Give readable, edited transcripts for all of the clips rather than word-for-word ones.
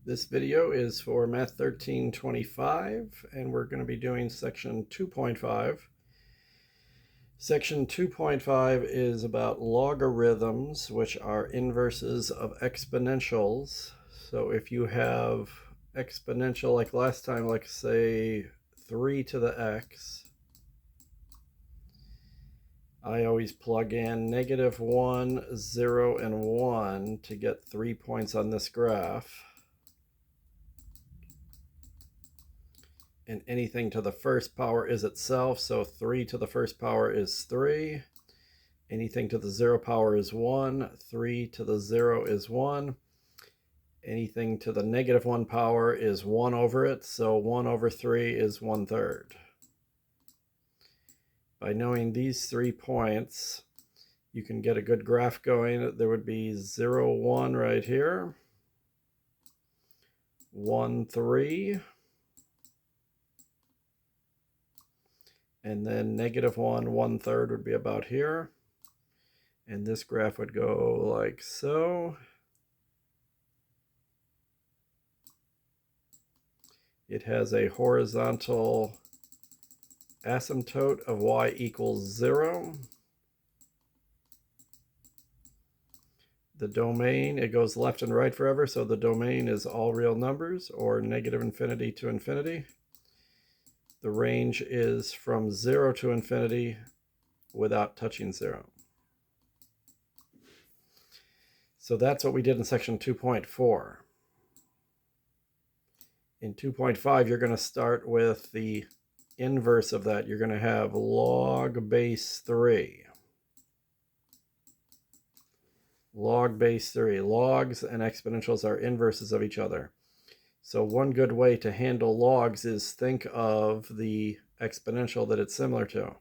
This video is for Math 1325, and we're going to be doing section 2.5. Section 2.5 is about logarithms, which are inverses of exponentials. So if you have exponential, like last time, like say 3 to the x, I always plug in -1, 0, and 1 to get 3 points on this graph. And anything to the first power is itself, so 3 to the first power is 3. Anything to the 0 power is 1. 3 to the 0 is 1. Anything to the -1 power is 1 over it, so 1 over 3 is 1/3. By knowing these 3 points, you can get a good graph going. There would be 0, 1 right here, 1, 3, and then -1, 1/3 would be about here. And this graph would go like so. It has a horizontal asymptote of y equals 0. The domain, it goes left and right forever, so the domain is all real numbers, or -infinity to infinity. The range is from 0 to infinity without touching 0. So that's what we did in section 2.4. In 2.5, you're going to start with the inverse of that. You're going to have log base 3. Log base 3. Logs and exponentials are inverses of each other. So one good way to handle logs is think of the exponential that it's similar to.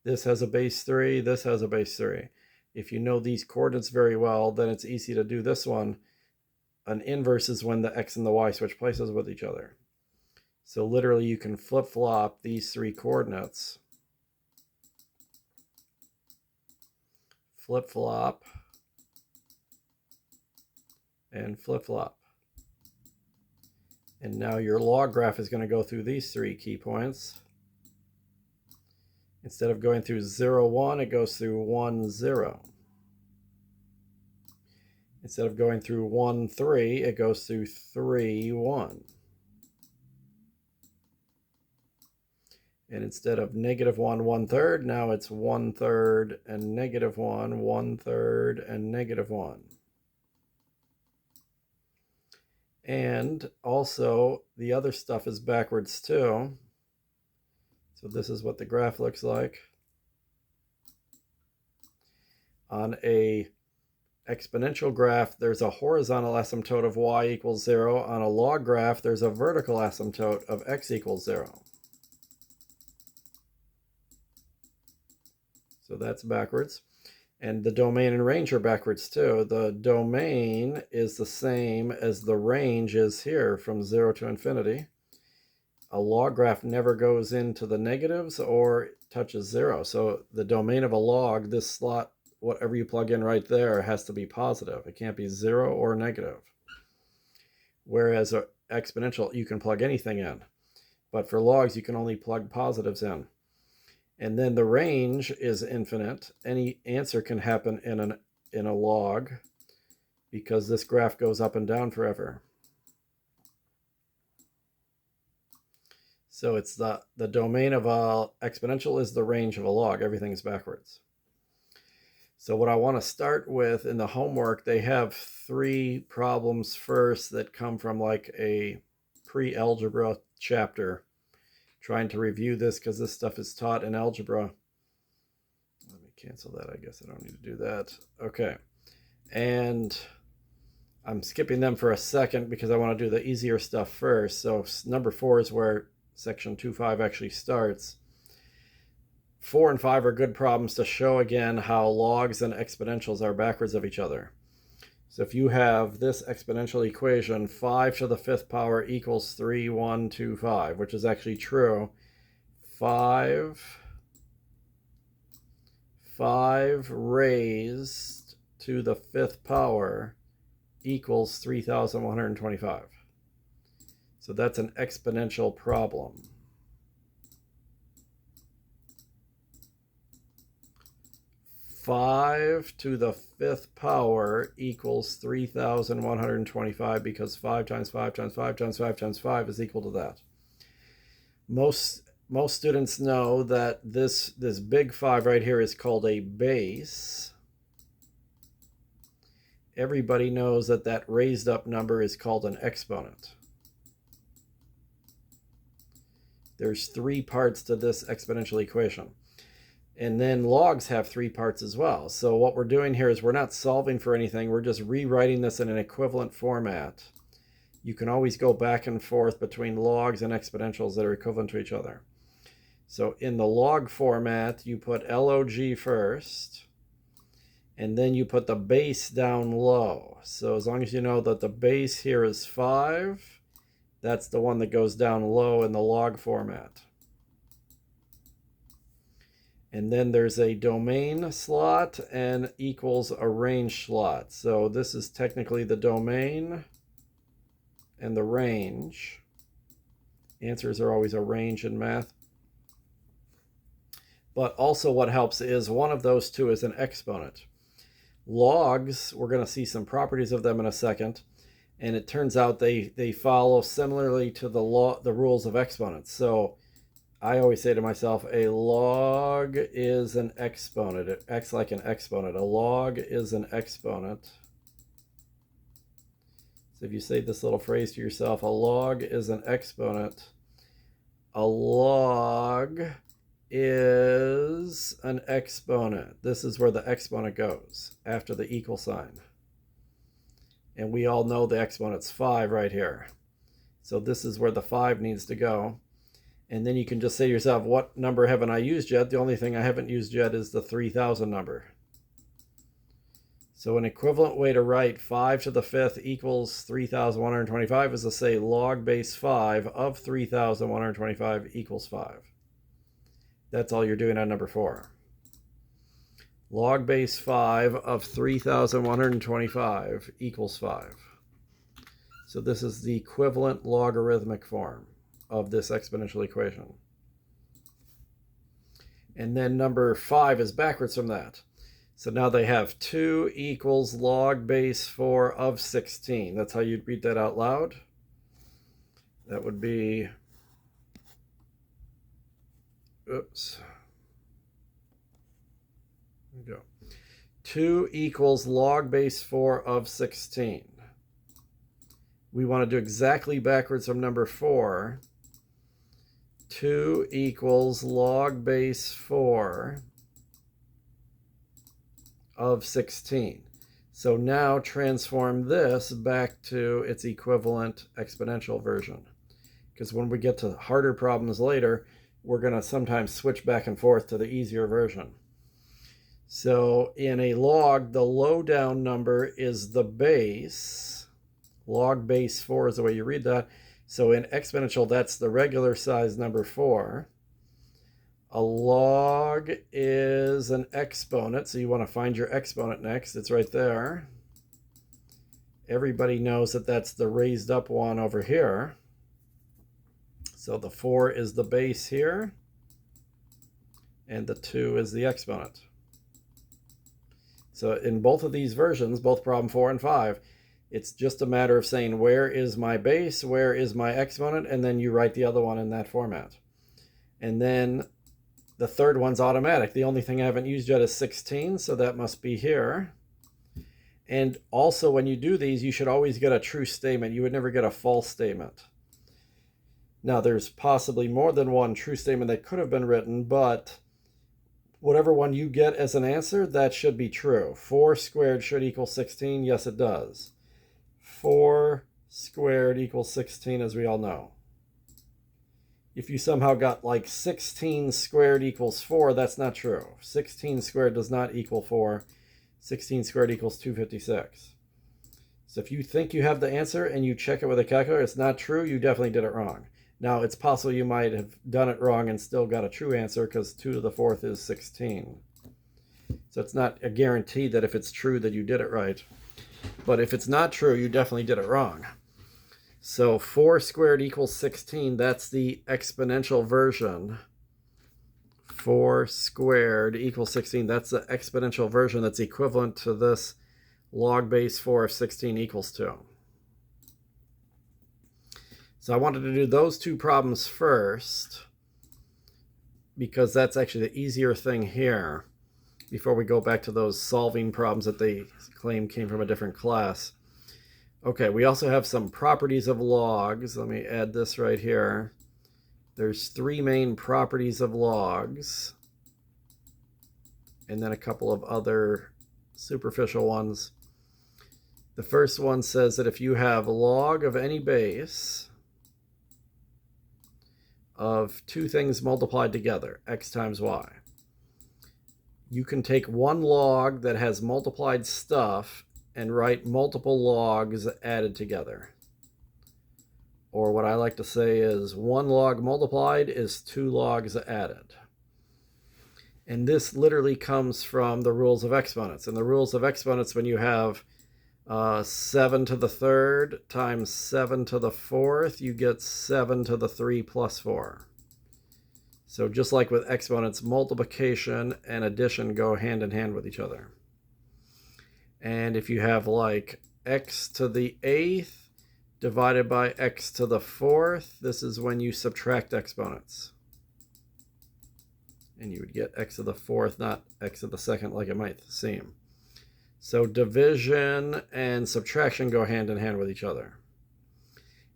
This has a base 3, this has a base 3. If you know these coordinates very well, then it's easy to do this one. An inverse is when the x and the y switch places with each other. So literally you can flip-flop these 3 coordinates. Flip-flop and flip-flop. And now your log graph is going to go through these 3 key points. Instead of going through 0, 1, it goes through 1, 0. Instead of going through 1, 3, it goes through 3, 1. And instead of -1, 1/3, now it's 1/3 and -1, 1/3 and -1. And also, the other stuff is backwards too. So this is what the graph looks like. On a exponential graph, there's a horizontal asymptote of y equals 0. On a log graph, there's a vertical asymptote of x equals 0. So that's backwards. And the domain and range are backwards too. The domain is the same as the range is here from 0 to infinity. A log graph never goes into the negatives or touches 0. So the domain of a log, this slot, whatever you plug in right there, has to be positive. It can't be 0 or negative. Whereas an exponential, you can plug anything in. But for logs, you can only plug positives in. And then the range is infinite. Any answer can happen in a log because this graph goes up and down forever. So it's the domain of a exponential is the range of a log. Everything's backwards. So what I want to start with in the homework, they have 3 problems first that come from like a pre-algebra chapter. Trying to review this because this stuff is taught in algebra. Let me cancel that. I guess I don't need to do that. Okay. And I'm skipping them for a second because I want to do the easier stuff first. So number 4 is where section 2.5 actually starts. 4 and 5 are good problems to show again how logs and exponentials are backwards of each other. So if you have this exponential equation, 5 to the 5th power equals 3, 1, 2, 5, which is actually true. 5 raised to the 5th power equals 3,125. So that's an exponential problem. Five to the fifth power equals 3,125 because 5 times 5 times 5 times 5 times 5 is equal to that. Most students know that this big 5 right here is called a base. Everybody knows that that raised up number is called an exponent. There's 3 parts to this exponential equation. And then logs have 3 parts as well. So what we're doing here is we're not solving for anything. We're just rewriting this in an equivalent format. You can always go back and forth between logs and exponentials that are equivalent to each other. So in the log format, you put log first, and then you put the base down low. So as long as you know that the base here is 5, that's the one that goes down low in the log format. And then there's a domain slot and equals a range slot. So this is technically the domain and the range. Answers are always a range in math. But also what helps is one of those two is an exponent. Logs, we're going to see some properties of them in a second. And it turns out they follow similarly to the rules of exponents. So I always say to myself, a log is an exponent. It acts like an exponent. A log is an exponent. So if you say this little phrase to yourself, a log is an exponent. A log is an exponent. This is where the exponent goes after the equal sign. And we all know the exponent's 5 right here. So this is where the 5 needs to go. And then you can just say to yourself, what number haven't I used yet? The only thing I haven't used yet is the 3,000 number. So an equivalent way to write 5 to the fifth equals 3,125 is to say log base 5 of 3,125 equals 5. That's all you're doing on number 4. Log base 5 of 3,125 equals 5. So this is the equivalent logarithmic form of this exponential equation. And then number 5 is backwards from that. So now they have 2 equals log base 4 of 16. That's how you'd read that out loud. That would be, oops. There we go. 2 equals log base 4 of 16. We want to do exactly backwards from number 4. 2 equals log base 4 of 16. So now transform this back to its equivalent exponential version. Because when we get to harder problems later, we're going to sometimes switch back and forth to the easier version. So in a log, the low-down number is the base. Log base 4 is the way you read that. So in exponential, that's the regular size number 4. A log is an exponent, so you want to find your exponent next. It's right there. Everybody knows that that's the raised up one over here. So the 4 is the base here, and the 2 is the exponent. So in both of these versions, both problem 4 and 5, it's just a matter of saying, where is my base, where is my exponent, and then you write the other one in that format. And then the third one's automatic. The only thing I haven't used yet is 16, so that must be here. And also when you do these, you should always get a true statement. You would never get a false statement. Now there's possibly more than one true statement that could have been written, but whatever one you get as an answer, that should be true. 4 squared should equal 16. Yes, it does. 4 squared equals 16, as we all know. If you somehow got like 16 squared equals 4, that's not true. 16 squared does not equal 4. 16 squared equals 256. So if you think you have the answer and you check it with a calculator, it's not true, you definitely did it wrong. Now, it's possible you might have done it wrong and still got a true answer because 2 to the 4th is 16. So it's not a guarantee that if it's true that you did it right. But if it's not true, you definitely did it wrong. So 4 squared equals 16. That's the exponential version. 4 squared equals 16. That's the exponential version that's equivalent to this log base 4 of 16 equals 2. So I wanted to do those two problems first because that's actually the easier thing here before we go back to those solving problems that they claim came from a different class. Okay, we also have some properties of logs. Let me add this right here. There's 3 main properties of logs, and then a couple of other superficial ones. The first one says that if you have log of any base of 2 things multiplied together, x times y, you can take one log that has multiplied stuff and write multiple logs added together. Or what I like to say is 1 log multiplied is 2 logs added. And this literally comes from the rules of exponents. And the rules of exponents, when you have 7 to the 3rd times 7 to the 4th, you get 7 to the 3 plus 4. So just like with exponents, multiplication and addition go hand in hand with each other. And if you have like x to the 8th divided by x to the 4th, this is when you subtract exponents. And you would get x to the 4th, not x to the 2nd like it might seem. So division and subtraction go hand in hand with each other.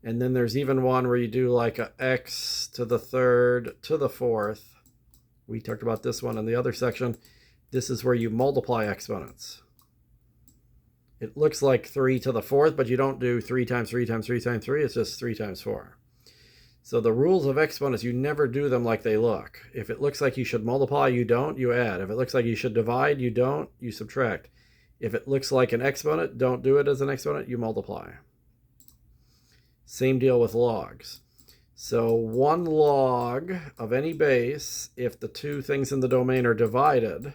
And then there's even one where you do like a x to the 3rd to the 4th. We talked about this one in the other section. This is where you multiply exponents. It looks like 3 to the 4th, but you don't do 3 times 3 times 3 times 3. It's just 3 times 4. So the rules of exponents, you never do them like they look. If it looks like you should multiply, you don't, you add. If it looks like you should divide, you don't, you subtract. If it looks like an exponent, don't do it as an exponent, you multiply. Same deal with logs. So 1 log of any base, if the 2 things in the domain are divided,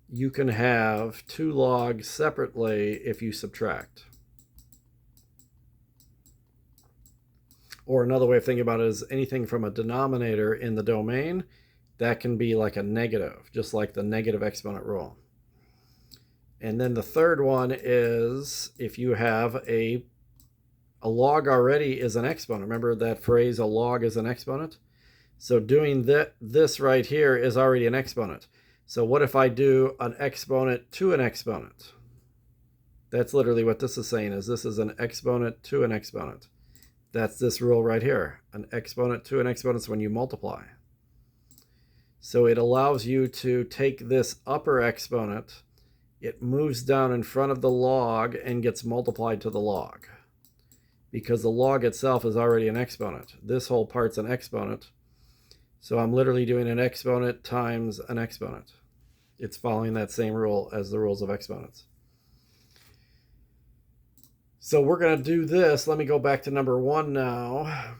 you can have 2 logs separately if you subtract. Or another way of thinking about it is anything from a denominator in the domain, that can be like a negative, just like the negative exponent rule. And then the third one is if you have a log already is an exponent. Remember that phrase, a log is an exponent? So doing this right here is already an exponent. So what if I do an exponent to an exponent? That's literally what this is saying, is this is an exponent to an exponent. That's this rule right here. An exponent to an exponent is when you multiply. So it allows you to take this upper exponent, it moves down in front of the log and gets multiplied to the log. Because the log itself is already an exponent. This whole part's an exponent. So I'm literally doing an exponent times an exponent. It's following that same rule as the rules of exponents. So we're going to do this. Let me go back to number 1 now.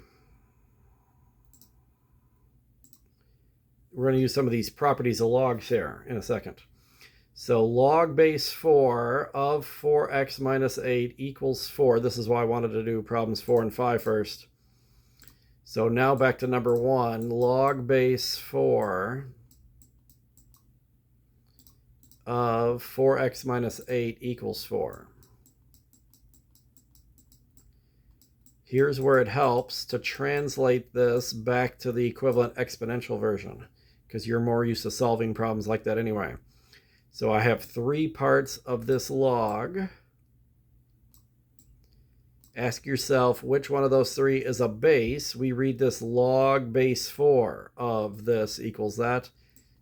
We're going to use some of these properties of logs here in a second. So log base 4 of 4x minus 8 equals 4. This is why I wanted to do problems 4 and 5 first. So now back to number 1. Log base 4 of 4x minus 8 equals 4. Here's where it helps to translate this back to the equivalent exponential version, because you're more used to solving problems like that anyway. So I have 3 parts of this log. Ask yourself which one of those 3 is a base. We read this log base 4 of this equals that.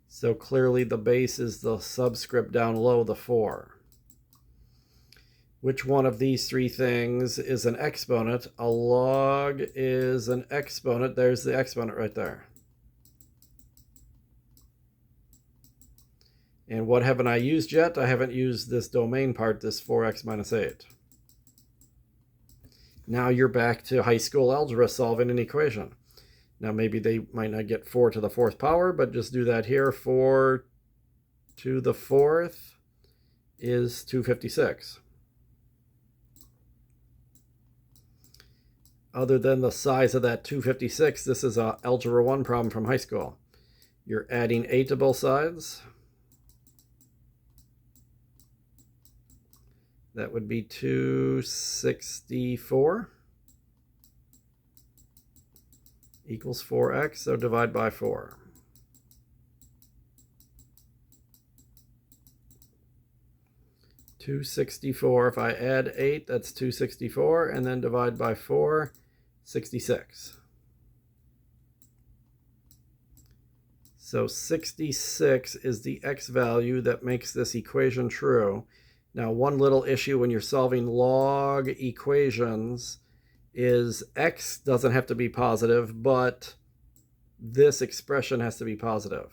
So clearly the base is the subscript down low, the 4. Which one of these 3 things is an exponent? A log is an exponent. There's the exponent right there. And what haven't I used yet? I haven't used this domain part, this 4x minus 8. Now you're back to high school algebra solving an equation. Now maybe they might not get 4 to the 4th power, but just do that here. 4 to the 4th is 256. other than the size of that 256, this is a Algebra 1 problem from high school. You're adding 8 to both sides. That would be 264 equals 4x, so divide by 4. $264. If I add 8, that's 264, and then divide by 4, 66. So 66 is the x value that makes this equation true. Now, one little issue when you're solving log equations is x doesn't have to be positive, but this expression has to be positive.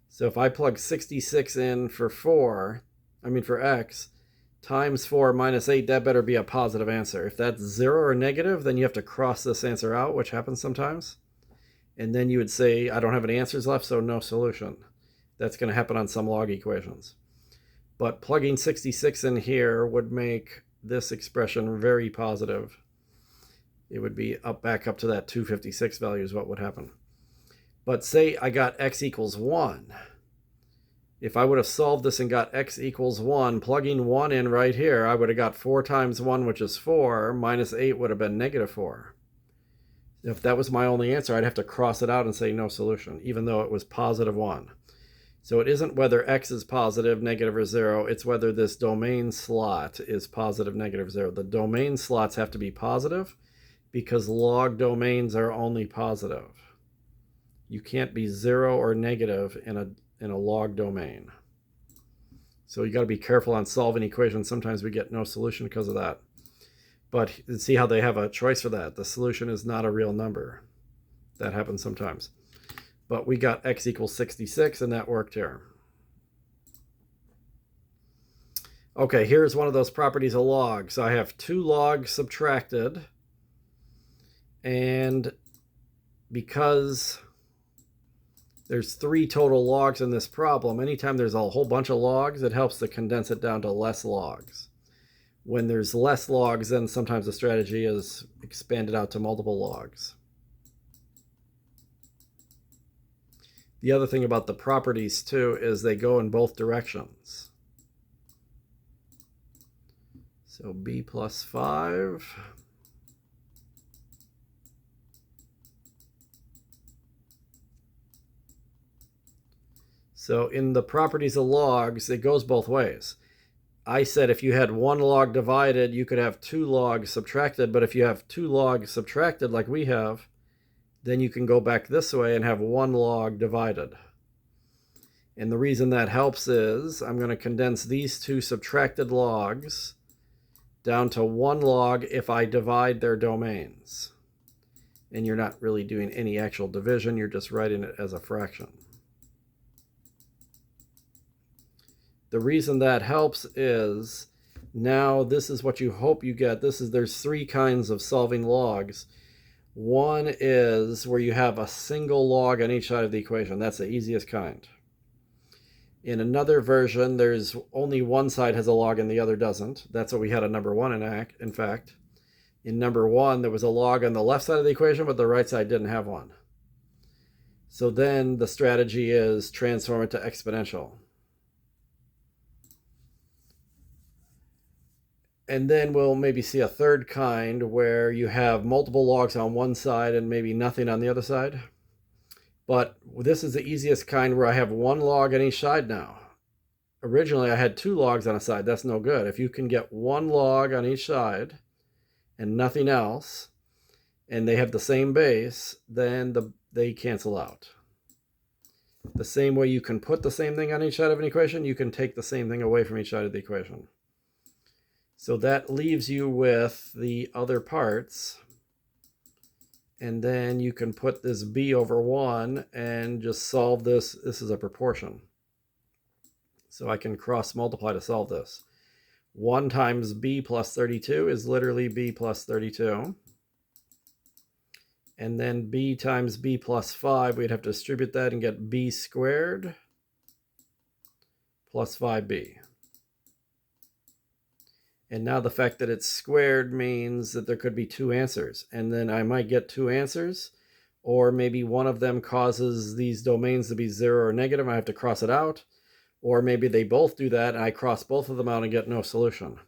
So if I plug 66 in for x, times 4 minus 8, that better be a positive answer. If that's 0 or negative, then you have to cross this answer out, which happens sometimes. And then you would say, I don't have any answers left, so no solution. That's going to happen on some log equations. But plugging 66 in here would make this expression very positive. It would be back up to that 256 value is what would happen. But say I got x equals 1. If I would have solved this and got x equals 1, plugging 1 in right here, I would have got 4 times 1, which is 4, minus 8 would have been negative 4. If that was my only answer, I'd have to cross it out and say no solution, even though it was positive 1. So it isn't whether x is positive, negative, or 0. It's whether this domain slot is positive, negative, 0. The domain slots have to be positive because log domains are only positive. You can't be 0 or negative in a log domain. So you got to be careful on solving equations. Sometimes we get no solution because of that. But see how they have a choice for that. The solution is not a real number. That happens sometimes. But we got x equals 66, and that worked here. Okay, here's one of those properties of log. So I have 2 logs subtracted. And because there's 3 total logs in this problem, anytime there's a whole bunch of logs, it helps to condense it down to less logs. When there's less logs, then sometimes the strategy is expanded out to multiple logs. The other thing about the properties too is they go in both directions. So b plus 5. So in the properties of logs, it goes both ways. I said if you had 1 log divided, you could have 2 logs subtracted, but if you have 2 logs subtracted like we have, then you can go back this way and have 1 log divided. And the reason that helps is I'm going to condense these 2 subtracted logs down to 1 log if I divide their domains. And you're not really doing any actual division, you're just writing it as a fraction. The reason that helps is now this is what you hope you get. There's 3 kinds of solving logs. One is where you have a single log on each side of the equation. That's the easiest kind. In another version, there's only one side has a log and the other doesn't. That's what we had on number 1 in fact. In number 1, there was a log on the left side of the equation, but the right side didn't have one. So then the strategy is transform it to exponential. And then we'll maybe see a third kind where you have multiple logs on one side and maybe nothing on the other side. But this is the easiest kind where I have 1 log on each side now. Originally, I had 2 logs on a side. That's no good. If you can get 1 log on each side and nothing else, and they have the same base, then they cancel out. The same way you can put the same thing on each side of an equation, you can take the same thing away from each side of the equation. So that leaves you with the other parts. And then you can put this b over 1 and just solve this. This is a proportion. So I can cross multiply to solve this. 1 times b plus 32 is literally b plus 32. And then b times b plus 5, we'd have to distribute that and get b squared plus 5b. And now the fact that it's squared means that there could be two answers. And then I might get two answers, or maybe one of them causes these domains to be 0 or negative. I have to cross it out. Or maybe they both do that and I cross both of them out and get no solution.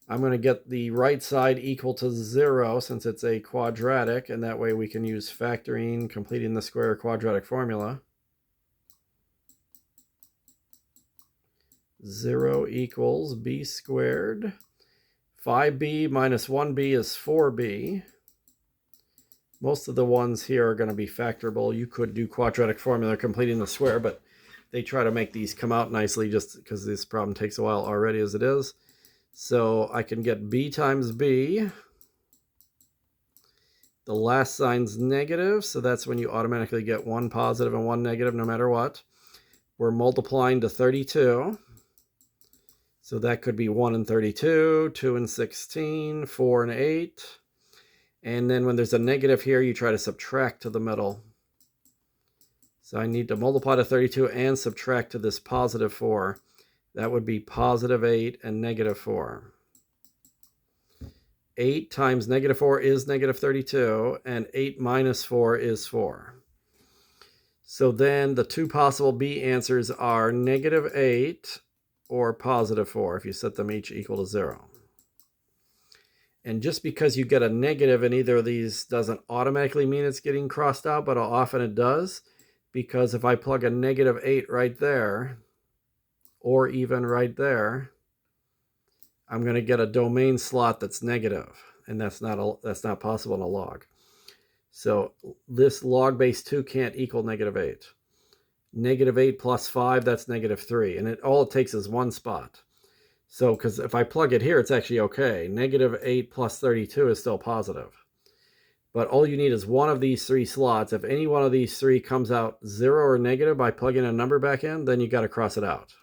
I'm going to get the right side equal to 0 since it's a quadratic, and that way we can use factoring, completing the square quadratic formula. 0 equals b squared. 5b minus 1b is 4b. Most of the ones here are going to be factorable. You could do quadratic formula completing the square, but they try to make these come out nicely just because this problem takes a while already as it is. So I can get b times b. The last sign's negative, so that's when you automatically get one positive and one negative no matter what. We're multiplying to 32. So that could be 1 and 32, 2 and 16, 4 and 8. And then when there's a negative here, you try to subtract to the middle. So I need to multiply to 32 and subtract to this positive 4. That would be positive 8 and negative 4. 8 times negative 4 is negative 32, and 8 minus 4 is 4. So then the two possible B answers are negative 8 or positive 4 if you set them each equal to 0. And just because you get a negative in either of these doesn't automatically mean it's getting crossed out, but often it does, because if I plug a negative 8 right there, or even right there, I'm going to get a domain slot that's negative, and that's not possible in a log. So this log base 2 can't equal negative 8. Negative 8 plus 5, that's negative 3, and all it takes is one spot. So, because if I plug it here, it's actually okay. Negative 8 plus 32 is still positive. But all you need is one of these three slots. If any one of these three comes out 0 or negative by plugging a number back in, then you got to cross it out.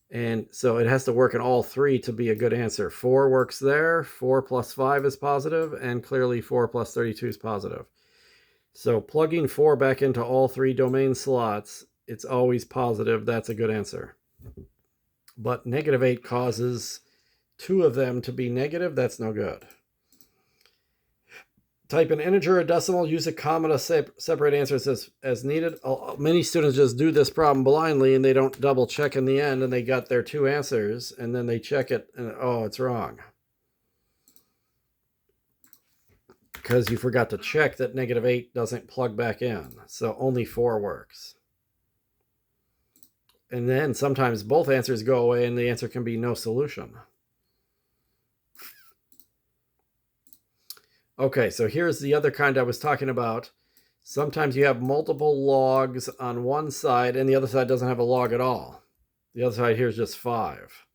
And so it has to work in all three to be a good answer. 4 works there, 4 plus 5 is positive, and clearly 4 plus 32 is positive. So plugging 4 back into all three domain slots, it's always positive. That's a good answer. But negative 8 causes 2 of them to be negative. That's no good. Type an integer or decimal, use a comma to separate answers as needed. Many students just do this problem blindly and they don't double check in the end, and they got their 2 answers and then they check it and oh, it's wrong. Because you forgot to check that negative 8 doesn't plug back in. So only 4 works. And then sometimes both answers go away and the answer can be no solution. Okay, so here's the other kind I was talking about. Sometimes you have multiple logs on one side and the other side doesn't have a log at all. The other side here is just 5.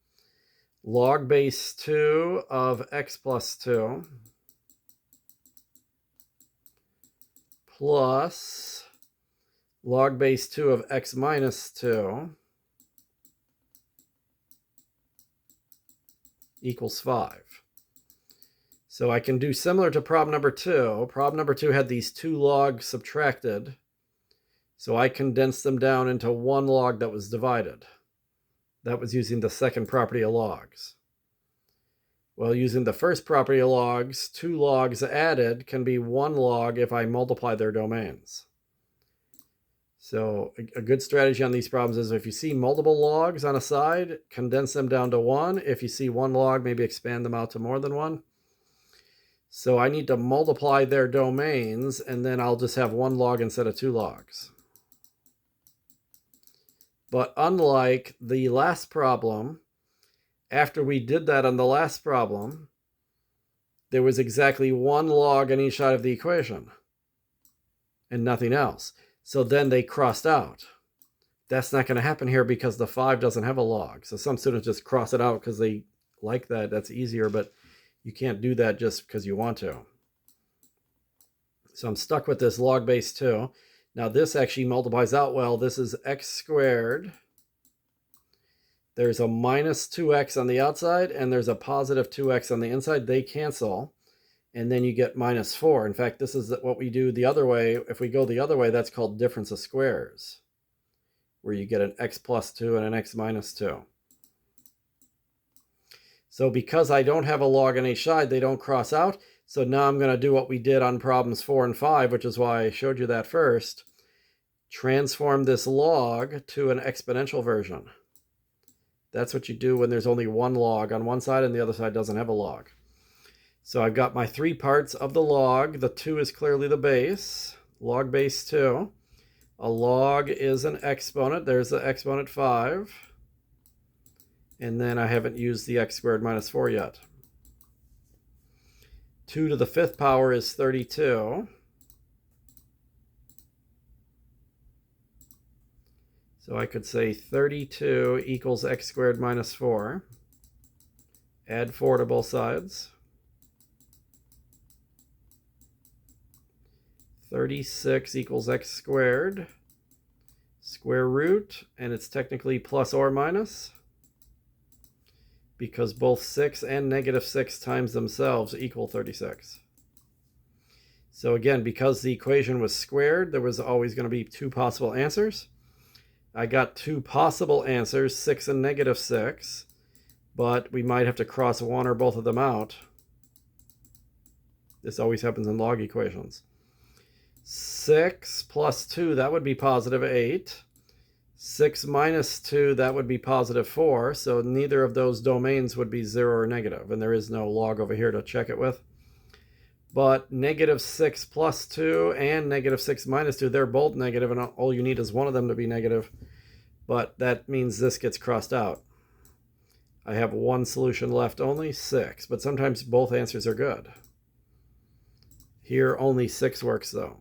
Log base 2 of x plus 2 plus log base 2 of x minus 2 equals 5. So I can do similar to problem number 2. Problem number 2 had these 2 logs subtracted. So I condensed them down into one log that was divided. That was using the second property of logs. Well, using the first property of logs, 2 logs added can be 1 log if I multiply their domains. So a good strategy on these problems is if you see multiple logs on a side, condense them down to 1. If you see 1 log, maybe expand them out to more than 1. So I need to multiply their domains, and then I'll just have 1 log instead of 2 logs. But unlike the last problem, after we did that on the last problem, there was exactly 1 log on each side of the equation and nothing else. So then they crossed out. That's not going to happen here because the 5 doesn't have a log. So some students just cross it out because they like that. That's easier, but you can't do that just because you want to. So I'm stuck with this log base 2. Now this actually multiplies out well. This is x squared. There's a minus 2x on the outside, and there's a positive 2x on the inside. They cancel, and then you get minus 4. In fact, this is what we do the other way. If we go the other way, that's called difference of squares, where you get an x plus 2 and an x minus 2. So because I don't have a log on each side, they don't cross out. So now I'm going to do what we did on problems 4 and 5, which is why I showed you that first. Transform this log to an exponential version. That's what you do when there's only one log on one side and the other side doesn't have a log. So I've got my three parts of the log. The 2 is clearly the base, log base 2. A log is an exponent. There's the exponent 5. And then I haven't used the x squared minus 4 yet. 2 to the 5th power is 32. So I could say 32 equals x squared minus 4. Add 4 to both sides. 36 equals x squared. Square root, and it's technically plus or minus, because both 6 and negative 6 times themselves equal 36. So again, because the equation was squared, there was always going to be 2 possible answers. I got 2 possible answers, 6 and negative 6, but we might have to cross one or both of them out. This always happens in log equations. 6 plus 2, that would be positive 8. 6 minus 2, that would be positive 4. So neither of those domains would be 0 or negative, and there is no log over here to check it with. But negative 6 plus 2 and negative 6 minus 2, they're both negative, and all you need is one of them to be negative. But that means this gets crossed out. I have one solution left only, 6. But sometimes both answers are good. Here only 6 works though.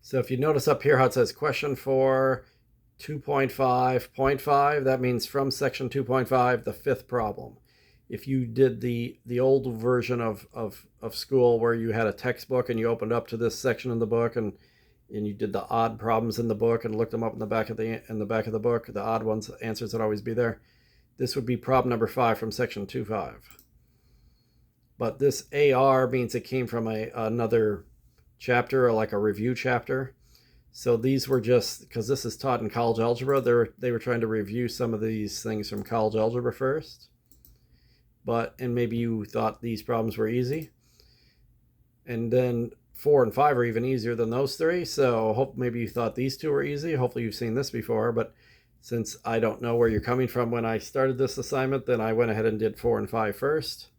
So if you notice up here how it says question 4, 2.5.5, that means from section 2.5, the 5th problem. If you did the old version of school where you had a textbook and you opened up to this section in the book and you did the odd problems in the book and looked them up in the back of the book, the odd ones, answers would always be there. This would be problem number 5 from section 2.5. But this AR means it came from another chapter, or like a review chapter. So these were just, because this is taught in college algebra, they were trying to review some of these things from college algebra first. And maybe you thought these problems were easy. And then 4 and 5 are even easier than those 3. So maybe you thought these 2 were easy. Hopefully you've seen this before. But since I don't know where you're coming from when I started this assignment, then I went ahead and did 4 and 5 first.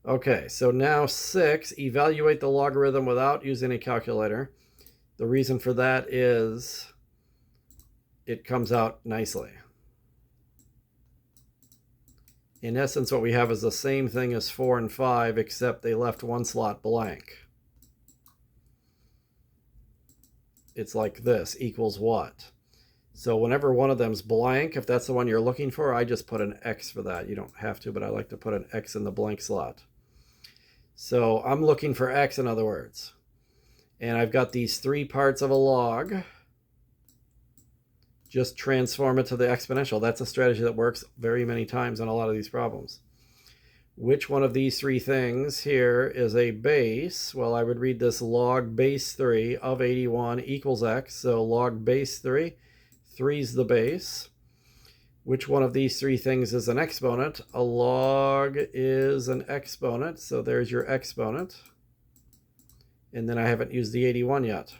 Okay, so now 6, evaluate the logarithm without using a calculator. The reason for that is it comes out nicely. In essence, what we have is the same thing as 4 and 5, except they left one slot blank. It's like this, equals what? So whenever one of them's blank, if that's the one you're looking for, I just put an X for that. You don't have to, but I like to put an X in the blank slot. So I'm looking for X, in other words. And I've got these 3 parts of a log. Just transform it to the exponential. That's a strategy that works very many times on a lot of these problems. Which one of these 3 things here is a base? Well, I would read this log base 3 of 81 equals X. So log base 3, 3 is the base. Which one of these 3 things is an exponent? A log is an exponent. So there's your exponent. And then I haven't used the 81 yet.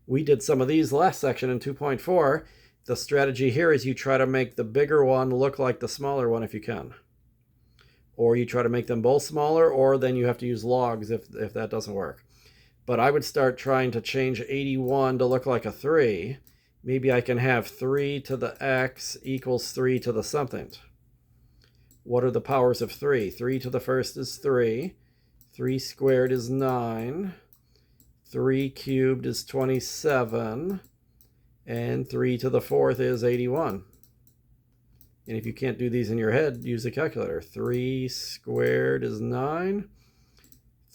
We did some of these last section in 2.4. The strategy here is you try to make the bigger one look like the smaller one if you can. Or you try to make them both smaller, or then you have to use logs if that doesn't work. But I would start trying to change 81 to look like a 3. Maybe I can have 3 to the x equals 3 to the something. What are the powers of 3? 3 to the first is 3. 3 squared is 9. 3 cubed is 27, and 3 to the 4th is 81. And if you can't do these in your head, use a calculator. 3 squared is 9.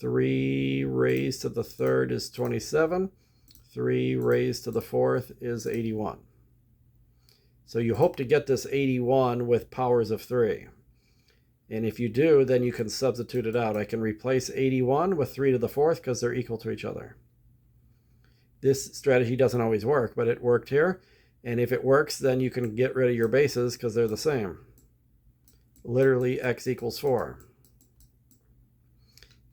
3 raised to the 3rd is 27. 3 raised to the 4th is 81. So you hope to get this 81 with powers of 3. And if you do, then you can substitute it out. I can replace 81 with 3 to the 4th because they're equal to each other. This strategy doesn't always work, but it worked here. And if it works, then you can get rid of your bases because they're the same. Literally x equals 4.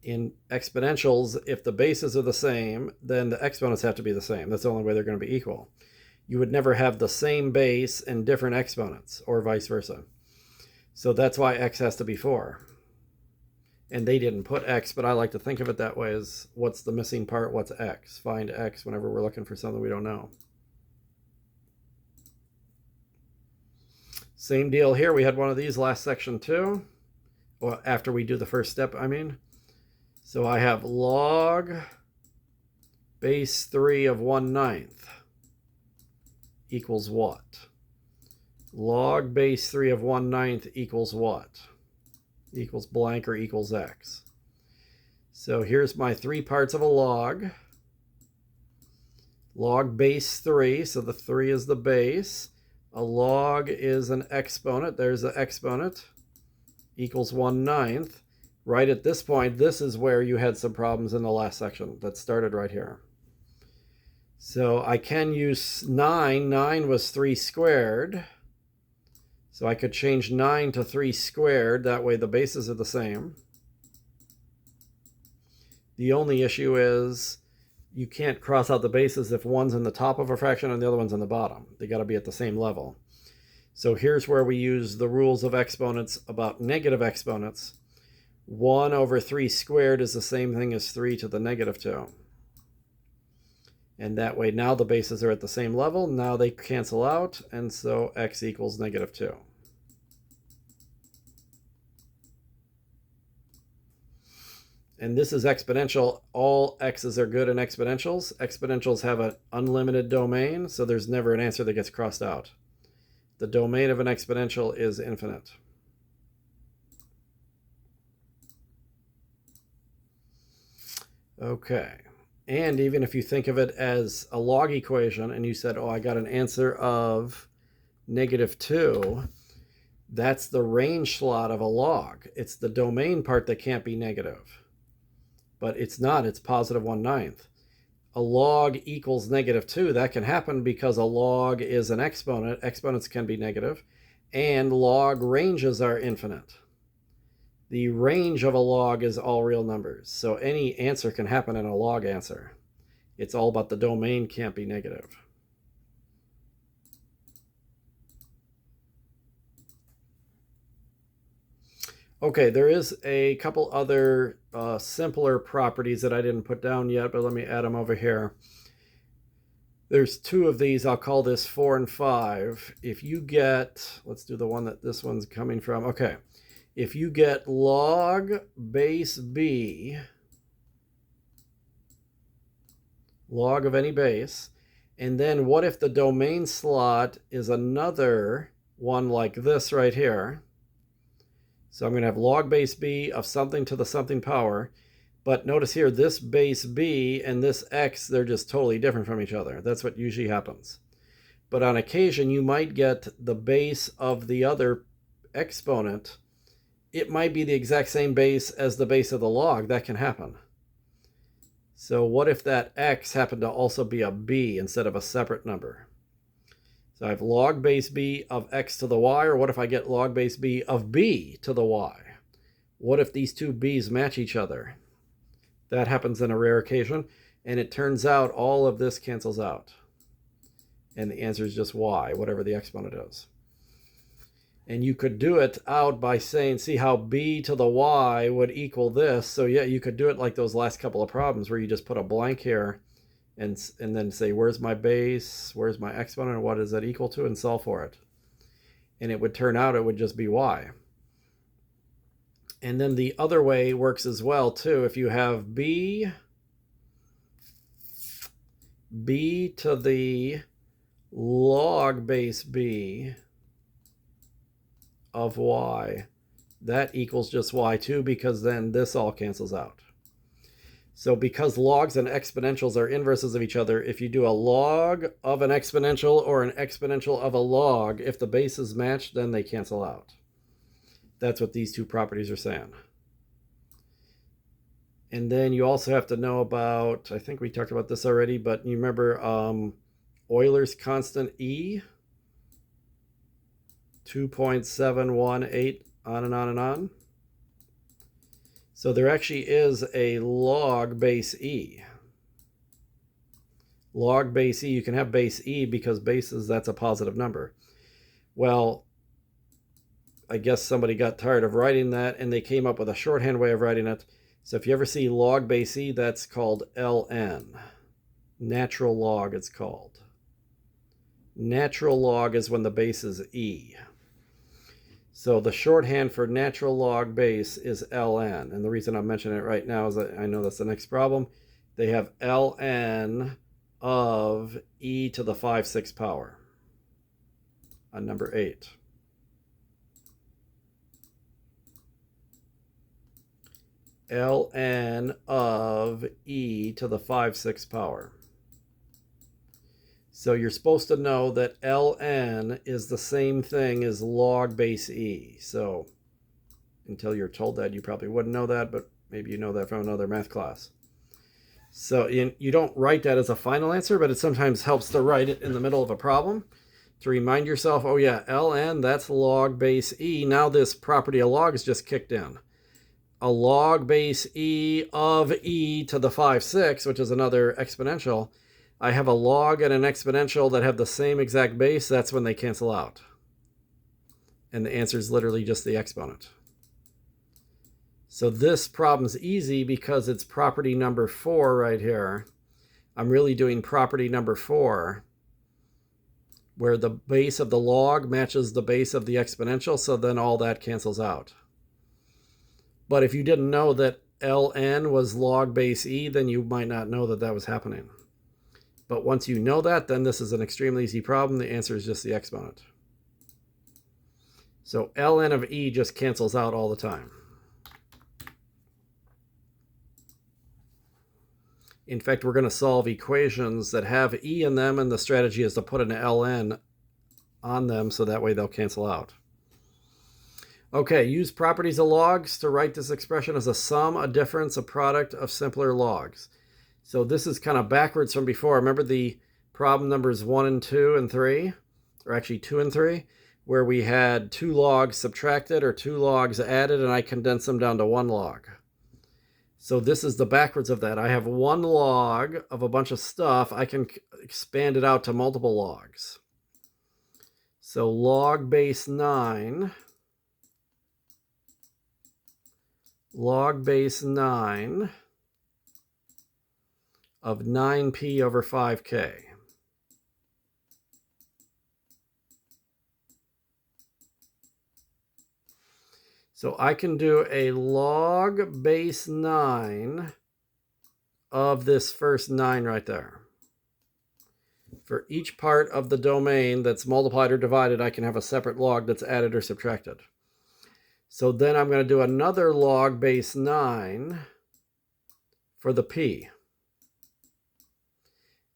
In exponentials, if the bases are the same, then the exponents have to be the same. That's the only way they're going to be equal. You would never have the same base and different exponents, or vice versa. So that's why x has to be 4. And they didn't put x, but I like to think of it that way, as what's the missing part, what's x? Find x whenever we're looking for something we don't know. Same deal here. We had one of these last section too. Well, after we do the first step, I mean. So I have log base 3 of 1/9 equals what? Log base 3 of 1/9 equals what? Equals blank or equals x. So here's my 3 parts of a log. Log base 3, so the 3 is the base. A log is an exponent. There's the exponent. Equals 1/9. Right at this point, this is where you had some problems in the last section that started right here. So I can use 9. 9 was 3 squared. So I could change 9 to 3 squared. That way the bases are the same. The only issue is you can't cross out the bases if one's in the top of a fraction and the other one's in the bottom. They got to be at the same level. So here's where we use the rules of exponents about negative exponents. 1 over 3 squared is the same thing as 3 to the negative 2. And that way now the bases are at the same level. Now they cancel out, and so x equals negative 2. And this is exponential. All x's are good in exponentials. Exponentials have an unlimited domain, so there's never an answer that gets crossed out. The domain of an exponential is infinite. Okay. And even if you think of it as a log equation and you said, oh, I got an answer of negative 2, that's the range slot of a log. It's the domain part that can't be negative. But it's not, it's positive 1/9. A log equals negative 2. That can happen because a log is an exponent. Exponents can be negative. And log ranges are infinite. The range of a log is all real numbers. So any answer can happen in a log answer. It's all about the domain can't be negative. Okay, there is a couple other simpler properties that I didn't put down yet, but let me add them over here. There's 2 of these. I'll call this 4 and 5. If you get, let's do the one that this one's coming from. Okay, if you get log base b, log of any base, and then what if the domain slot is another one like this right here? So I'm going to have log base b of something to the something power. But notice here, this base b and this x, they're just totally different from each other. That's what usually happens. But on occasion, you might get the base of the other exponent. It might be the exact same base as the base of the log. That can happen. So what if that x happened to also be a b instead of a separate number? So I have log base b of x to the y, or what if I get log base b of b to the y? What if these two b's match each other? That happens in a rare occasion, and it turns out all of this cancels out. And the answer is just y, whatever the exponent is. And you could do it out by saying, see how b to the y would equal this. So yeah, you could do it like those last couple of problems where you just put a blank here and then say, where's my base, where's my exponent, and what is that equal to, and solve for it. And it would turn out it would just be y. And then the other way works as well too. If you have b to the log base b of y, that equals just y too, because then this all cancels out. So because logs and exponentials are inverses of each other, if you do a log of an exponential or an exponential of a log, if the bases match, then they cancel out. That's what these 2 properties are saying. And then you also have to know about, I think we talked about this already, but you remember Euler's constant E, 2.718, on and on and on. So there actually is a log base E. Log base E, you can have base E because bases, that's a positive number. Well, I guess somebody got tired of writing that and they came up with a shorthand way of writing it. So if you ever see log base E, that's called ln. Natural log, it's called. Natural log is when the base is E. So the shorthand for natural log base is ln. And the reason I'm mentioning it right now is that I know that's the next problem. They have ln of e to the 5/6 power on number 8. ln of e to the 5/6 power. So you're supposed to know that ln is the same thing as log base e. So until you're told that, you probably wouldn't know that, but maybe you know that from another math class. So you don't write that as a final answer, but it sometimes helps to write it in the middle of a problem to remind yourself, oh yeah, ln, that's log base e. Now this property of log is just kicked in. A log base e of e to the 5/6, which is another exponential. I have a log and an exponential that have the same exact base. That's when they cancel out. And the answer is literally just the exponent. So this problem's easy because it's property number 4 right here. I'm really doing property number 4, where the base of the log matches the base of the exponential, so then all that cancels out. But if you didn't know that ln was log base e, then you might not know that that was happening. But once you know that, then this is an extremely easy problem. The answer is just the exponent. So ln of e just cancels out all the time. In fact, we're going to solve equations that have e in them, and the strategy is to put an ln on them so that way they'll cancel out. Okay, use properties of logs to write this expression as a sum, a difference, a product of simpler logs. So this is kind of backwards from before. Remember the problem numbers 1 and 2 and 3, or actually 2 and 3, where we had 2 logs subtracted or 2 logs added, and I condensed them down to 1 log. So this is the backwards of that. I have 1 log of a bunch of stuff. I can expand it out to multiple logs. So log base 9 of 9p over 5k. So I can do a log base 9 of this first 9 right there. For each part of the domain that's multiplied or divided, I can have a separate log that's added or subtracted. So then I'm going to do another log base 9 for the p.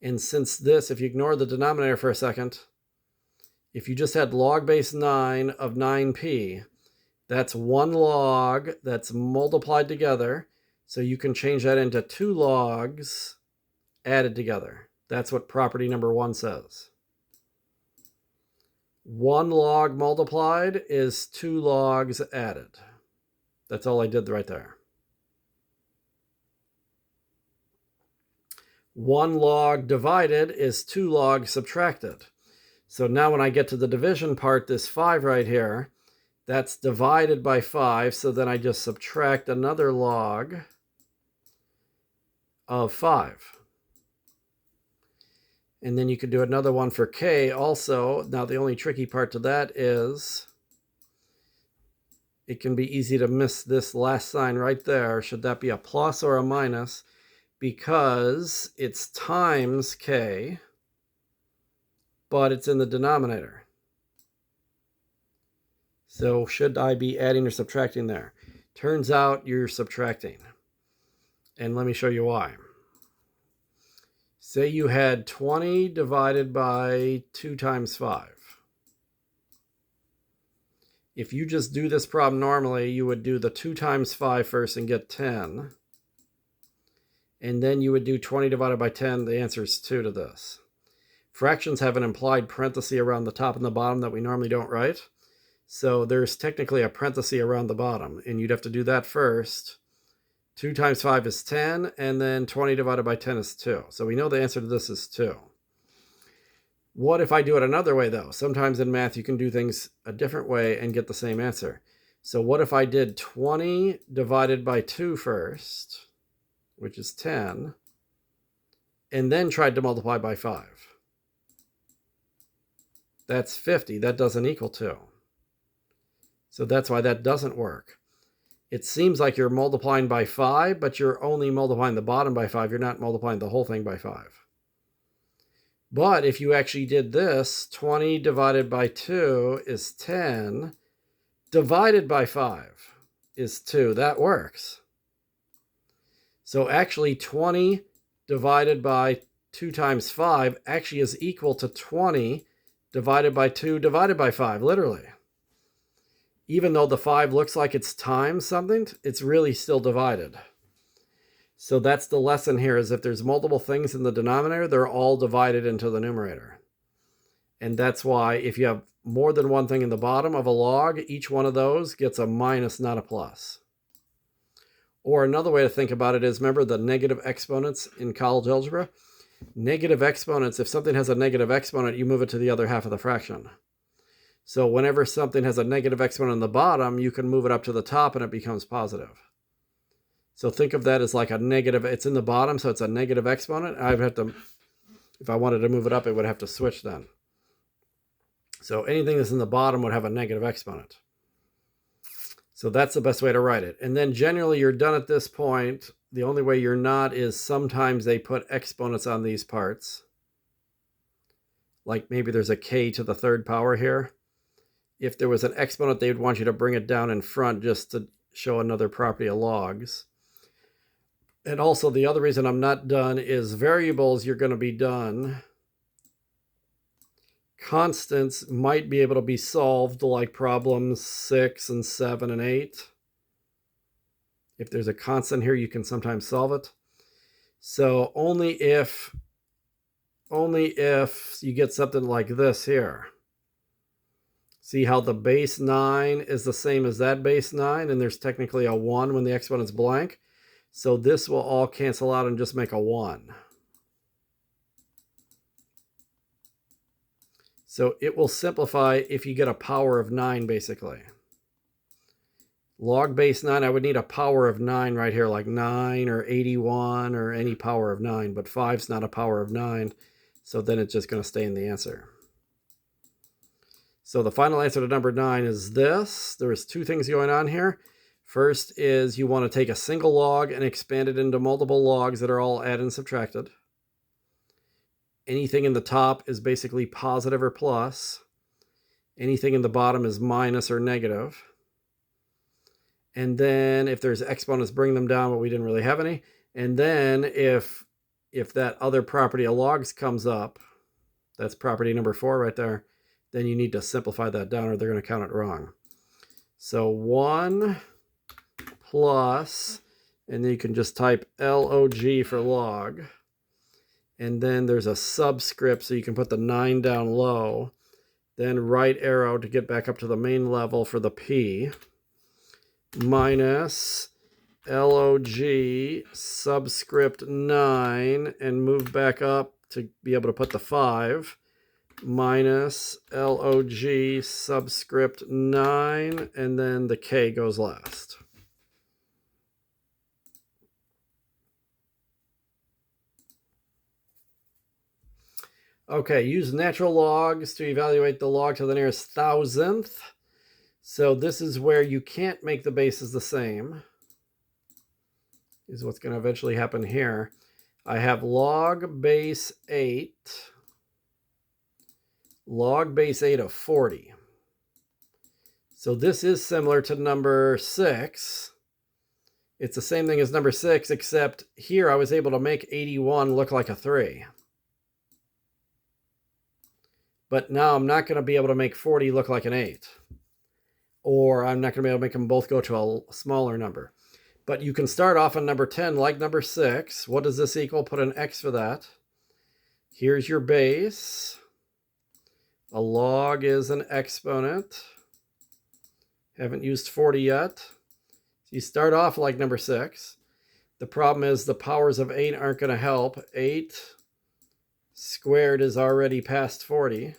And since this, if you ignore the denominator for a second, if you just had log base 9 of 9p, that's 1 log that's multiplied together. So you can change that into 2 logs added together. That's what property number 1 says. 1 log multiplied is 2 logs added. That's all I did right there. 1 log divided is 2 logs subtracted. So now when I get to the division part, this 5 right here, that's divided by 5, so then I just subtract another log of 5. And then you could do another one for k also. Now the only tricky part to that is it can be easy to miss this last sign right there. Should that be a plus or a minus? Because it's times k, but it's in the denominator. So should I be adding or subtracting there? Turns out you're subtracting. And let me show you why. Say you had 20 divided by 2 times 5. If you just do this problem normally, you would do the 2 times 5 first and get 10. And then you would do 20 divided by 10. The answer is 2 to this. Fractions have an implied parenthesis around the top and the bottom that we normally don't write. So there's technically a parenthesis around the bottom, and you'd have to do that first. 2 times 5 is 10, and then 20 divided by 10 is 2. So we know the answer to this is 2. What if I do it another way, though? Sometimes in math, you can do things a different way and get the same answer. So what if I did 20 divided by 2 first, which is 10, and then tried to multiply by 5? That's 50. That doesn't equal 2. So that's why that doesn't work. It seems like you're multiplying by 5, but you're only multiplying the bottom by 5. You're not multiplying the whole thing by 5. But if you actually did this, 20 divided by 2 is 10, divided by 5 is 2. That works. So actually 20 divided by 2 times 5 actually is equal to 20 divided by 2 divided by 5, literally. Even though the 5 looks like it's times something, it's really still divided. So that's the lesson here, is if there's multiple things in the denominator, they're all divided into the numerator. And that's why if you have more than one thing in the bottom of a log, each one of those gets a minus, not a plus. Or another way to think about it is, remember the negative exponents in college algebra? Negative exponents, if something has a negative exponent, you move it to the other half of the fraction. So whenever something has a negative exponent on the bottom, you can move it up to the top and it becomes positive. So think of that as like a negative. It's in the bottom, so it's a negative exponent. I'd have to, if I wanted to move it up, it would have to switch then. So anything that's in the bottom would have a negative exponent. So that's the best way to write it. And then generally you're done at this point. The only way you're not is sometimes they put exponents on these parts. Like maybe there's a k to the third power here. If there was an exponent, they would want you to bring it down in front just to show another property of logs. And also the other reason I'm not done is variables, you're going to be done. Constants might be able to be solved, like problems 6 and 7 and 8. If there's a constant here, you can sometimes solve it. So only if you get something like this here. See how the base 9 is the same as that base 9, and there's technically a 1 when the exponent's blank. So this will all cancel out and just make a 1. So it will simplify if you get a power of 9, basically. Log base 9, I would need a power of 9 right here, like 9 or 81 or any power of 9, but 5's not a power of 9, so then it's just going to stay in the answer. So the final answer to number 9 is this. There's two things going on here. First is you want to take a single log and expand it into multiple logs that are all added and subtracted. Anything in the top is basically positive or plus. Anything in the bottom is minus or negative. And then if there's exponents, bring them down, but we didn't really have any. And then if that other property of logs comes up, that's property number 4 right there, then you need to simplify that down or they're going to count it wrong. So 1 plus, and then you can just type log for log. And then there's a subscript, so you can put the 9 down low. Then right arrow to get back up to the main level for the p. Minus log subscript 9, and move back up to be able to put the 5. Minus log subscript 9, and then the k goes last. Okay, use natural logs to evaluate the log to the nearest thousandth. So this is where you can't make the bases the same, is what's going to eventually happen here. I have log base 8, log base 8 of 40. So this is similar to number 6. It's the same thing as number 6, except here I was able to make 81 look like a 3. But now I'm not going to be able to make 40 look like an 8. Or I'm not going to be able to make them both go to a smaller number. But you can start off on number 10 like number 6. What does this equal? Put an x for that. Here's your base. A log is an exponent. Haven't used 40 yet. So you start off like number 6. The problem is the powers of 8 aren't going to help. 8 squared is already past 40.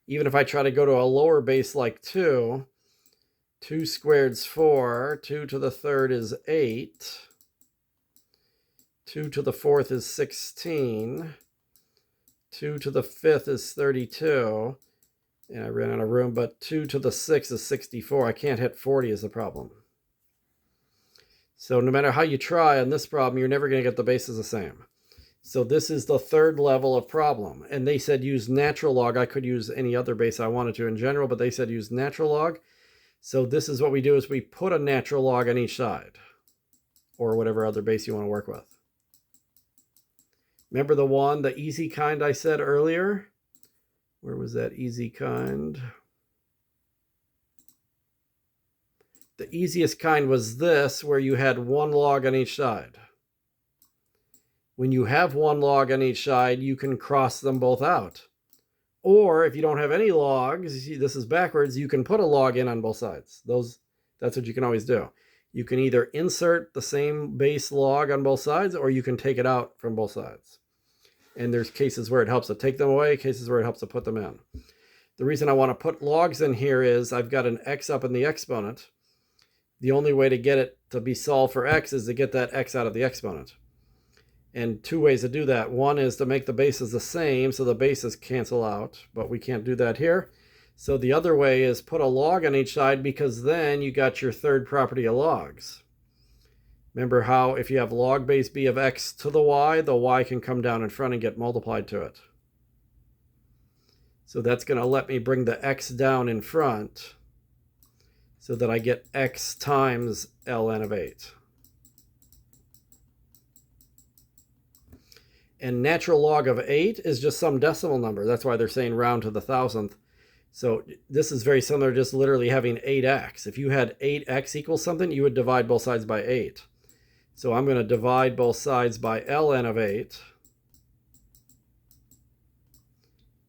Even if I try to go to a lower base like 2, 2 squared is 4. 2 to the third is 8. 2 to the fourth is 16. 2 to the fifth is 32. And I ran out of room, but 2 to the sixth is 64. I can't hit 40 is the problem. So no matter how you try on this problem, you're never going to get the bases the same. So this is the third level of problem. And they said use natural log. I could use any other base I wanted to in general, but they said use natural log. So this is what we do is we put a natural log on each side, or whatever other base you want to work with. Remember the easy kind I said earlier? Where was that easy kind? The easiest kind was this, where you had one log on each side. When you have one log on each side, you can cross them both out. Or if you don't have any logs, this is backwards, you can put a log in on both sides. That's what you can always do. You can either insert the same base log on both sides, or you can take it out from both sides. And there's cases where it helps to take them away, cases where it helps to put them in. The reason I want to put logs in here is I've got an x up in the exponent. The only way to get it to be solved for x is to get that x out of the exponent. And two ways to do that. One is to make the bases the same so the bases cancel out, but we can't do that here. So the other way is put a log on each side, because then you got your third property of logs. Remember how if you have log base b of x to the y can come down in front and get multiplied to it. So that's going to let me bring the x down in front so that I get x times ln of 8. And natural log of 8 is just some decimal number. That's why they're saying round to the thousandth. So this is very similar to just literally having 8x. If you had 8x equals something, you would divide both sides by 8. So I'm going to divide both sides by ln of 8.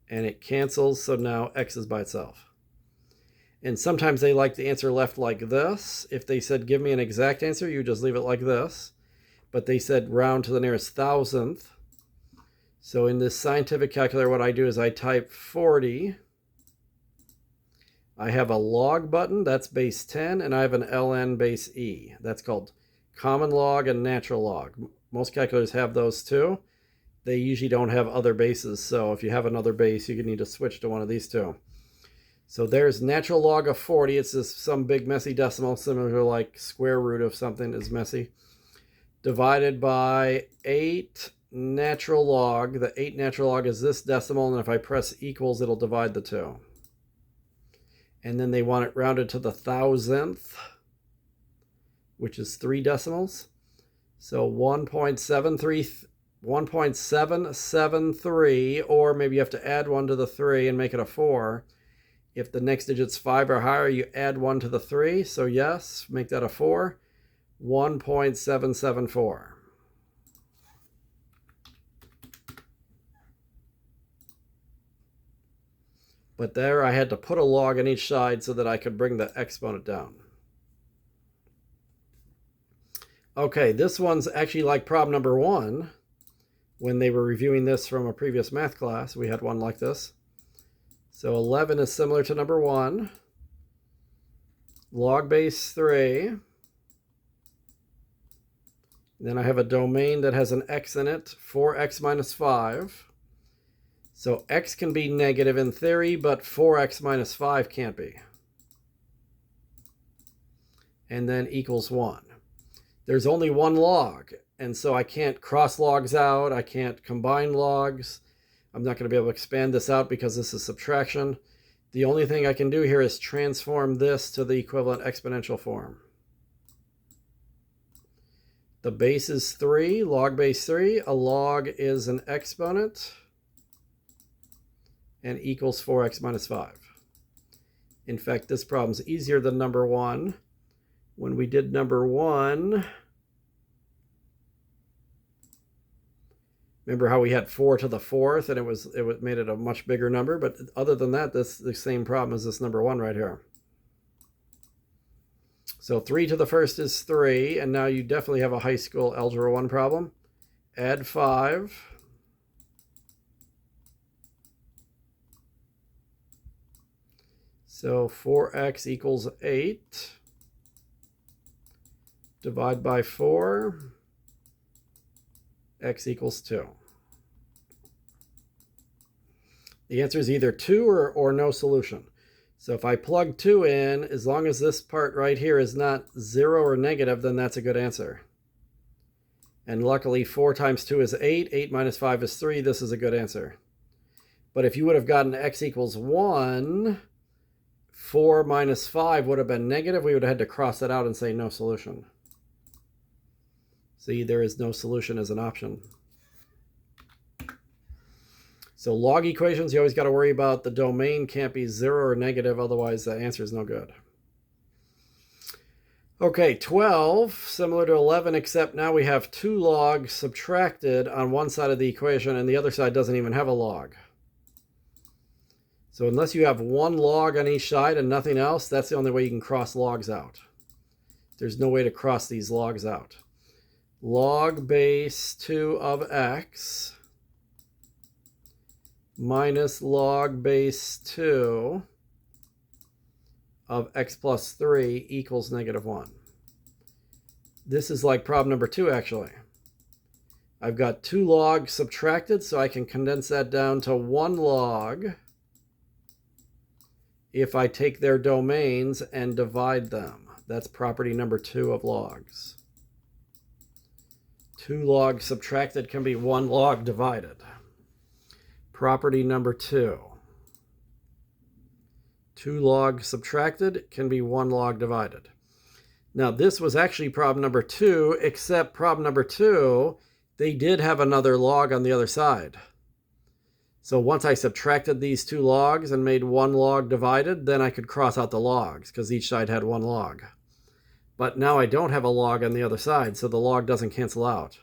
And it cancels, so now x is by itself. And sometimes they like the answer left like this. If they said give me an exact answer, you just leave it like this. But they said round to the nearest thousandth. So in this scientific calculator, what I do is I type 40. I have a log button, that's base 10, and I have an ln base e. That's called common log and natural log. Most calculators have those too. They usually don't have other bases, so if you have another base, you need to switch to one of these two. So there's natural log of 40. It's just some big messy decimal, similar to like square root of something is messy. Divided by 8 natural log. The 8 natural log is this decimal, and if I press equals, it'll divide the two. And then they want it rounded to the thousandth, which is 3 decimals. So 1.773, or maybe you have to add 1 to the 3 and make it a 4. If the next digit's 5 or higher, you add 1 to the 3. So yes, make that a 4. 1.774. But there I had to put a log on each side so that I could bring the exponent down. Okay, this one's actually like problem number 1. When they were reviewing this from a previous math class, we had one like this. So 11 is similar to number 1. Log base 3. Then I have a domain that has an x in it, 4x minus 5. So x can be negative in theory, but 4x minus 5 can't be. And then equals 1. There's only one log, and so I can't cross logs out. I can't combine logs. I'm not going to be able to expand this out because this is subtraction. The only thing I can do here is transform this to the equivalent exponential form. The base is 3, log base 3. A log is an exponent and equals 4x minus 5. In fact, this problem's easier than number 1 when we did number 1, remember how we had 4 to the 4th and it made it a much bigger number, but other than that, this is the same problem as this number 1 right here. So 3 to the 1st is 3, and now you definitely have a high school Algebra 1 problem. Add 5. So 4x equals 8. Divide by 4. X equals 2. The answer is either 2 or no solution. So if I plug 2 in, as long as this part right here is not 0 or negative, then that's a good answer. And luckily 4 times 2 is 8. 8 minus 5 is 3. This is a good answer. But if you would have gotten x equals 1, 4 minus 5 would have been negative. We would have had to cross that out and say no solution. See, there is no solution as an option. So log equations, you always got to worry about the domain can't be 0 or negative, otherwise the answer is no good. Okay, 12, similar to 11, except now we have 2 logs subtracted on one side of the equation and the other side doesn't even have a log. So unless you have 1 log on each side and nothing else, that's the only way you can cross logs out. There's no way to cross these logs out. Log base 2 of x minus log base 2 of x plus 3 equals -1. This is like problem number 2, actually. I've got 2 logs subtracted, so I can condense that down to 1 log if I take their domains and divide them. That's property number 2 of logs. 2 logs subtracted can be 1 log divided. Property number 2. 2 logs subtracted can be 1 log divided. Now this was actually problem number 2, except problem number 2, they did have another log on the other side. So once I subtracted these 2 logs and made 1 log divided, then I could cross out the logs because each side had 1 log. But now I don't have a log on the other side, so the log doesn't cancel out.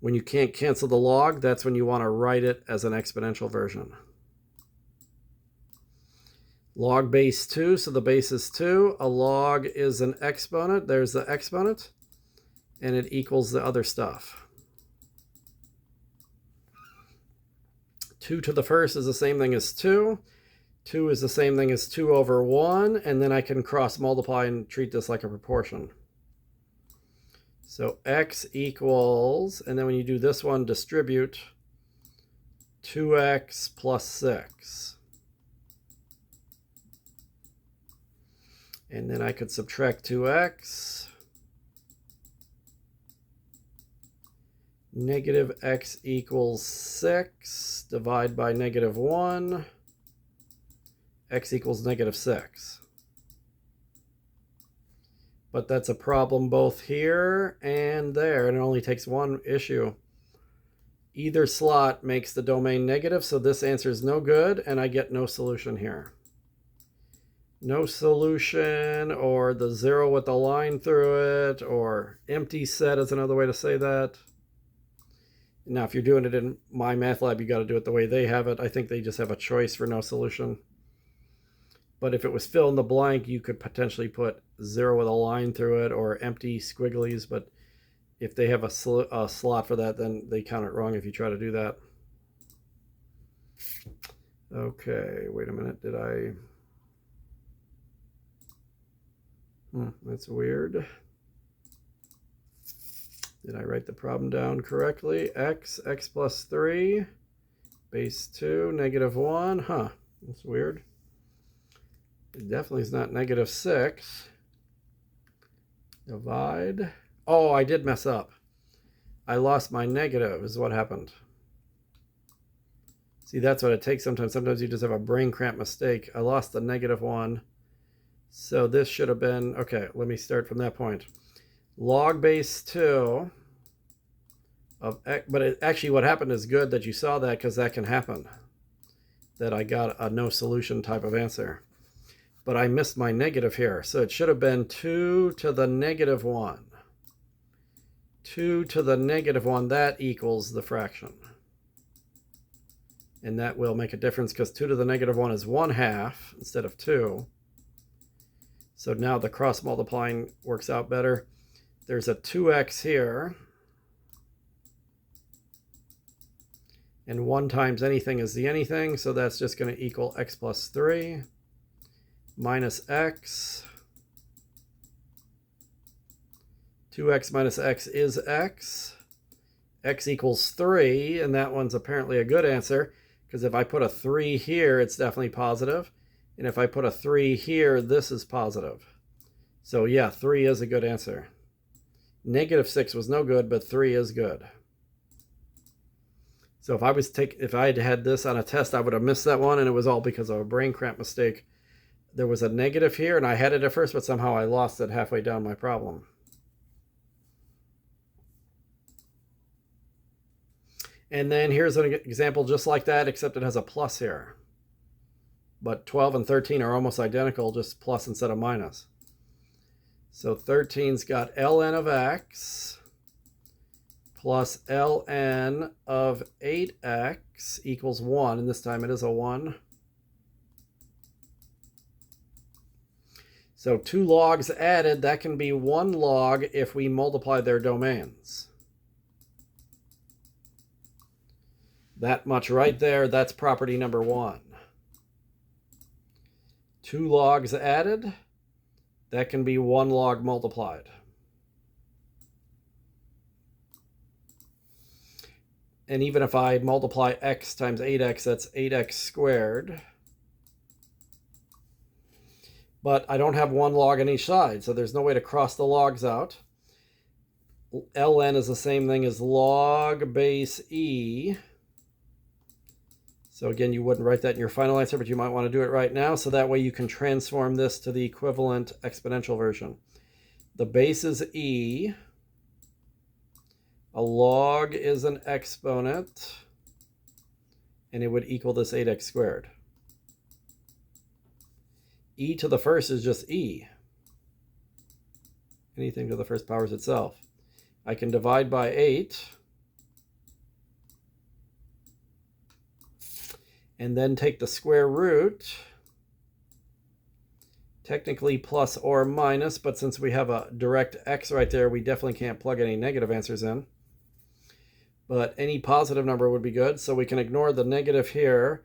When you can't cancel the log, that's when you want to write it as an exponential version. Log base 2, so the base is 2. A log is an exponent. There's the exponent. And it equals the other stuff. 2 to the 1st is the same thing as 2. 2 is the same thing as 2 over 1. And then I can cross multiply and treat this like a proportion. So x equals, and then when you do this one, distribute 2x plus 6. And then I could subtract 2x. Negative x equals 6. Divide by -1. X equals -6. But that's a problem both here and there, and it only takes one issue. Either slot makes the domain negative, so this answer is no good, and I get no solution here. No solution, or the 0 with a line through it, or empty set is another way to say that. Now, if you're doing it in MyMathLab, you got to do it the way they have it. I think they just have a choice for no solution. But if it was fill in the blank, you could potentially put 0 with a line through it or empty squigglies. But if they have a slot for that, then they count it wrong if you try to do that. Okay, wait a minute. Did I... that's weird. Did I write the problem down correctly? X plus 3, base 2, -1. Huh, that's weird. It definitely is not -6. Divide. Oh, I did mess up. I lost my negative is what happened. See, that's what it takes sometimes. Sometimes you just have a brain cramp mistake. I lost the -1. So this should have been, okay, let me start from that point. Log base 2 of x, but actually what happened is good that you saw that because that can happen. That I got a no solution type of answer. but I missed my negative here. So it should have been 2 to the negative 1. 2 to the negative 1, that equals the fraction. And that will make a difference because 2 to the negative 1 is 1/2 instead of 2. So now the cross multiplying works out better. There's a 2x here. And 1 times anything is the anything, so that's just going to equal x plus 3 minus x. 2x minus x is x. X equals 3, and that one's apparently a good answer, because if I put a 3 here, it's definitely positive. And if I put a 3 here, this is positive. So yeah, 3 is a good answer. Negative 6 was no good, but 3 is good. So if I had had this on a test, I would have missed that one, and it was all because of a brain cramp mistake. There was a negative here, and I had it at first, but somehow I lost it halfway down my problem. And then here's an example just like that, except it has a plus here. But 12 and 13 are almost identical, just plus instead of minus. So 13's got ln of x plus ln of 8x equals 1, and this time it is a 1. So 2 logs added, that can be 1 log if we multiply their domains. That much right there, that's property number 1. 2 logs added, that can be 1 log multiplied. And even if I multiply x times 8x, that's 8x squared. But I don't have 1 log on each side, so there's no way to cross the logs out. ln is the same thing as log base e. So again, you wouldn't write that in your final answer, but you might want to do it right now, so that way you can transform this to the equivalent exponential version. The base is e. A log is an exponent, and it would equal this 8x squared. E to the first is just e. Anything to the first power is itself. I can divide by 8, and then take the square root, technically plus or minus, but since we have a direct x right there, we definitely can't plug any negative answers in. But any positive number would be good, so we can ignore the negative here.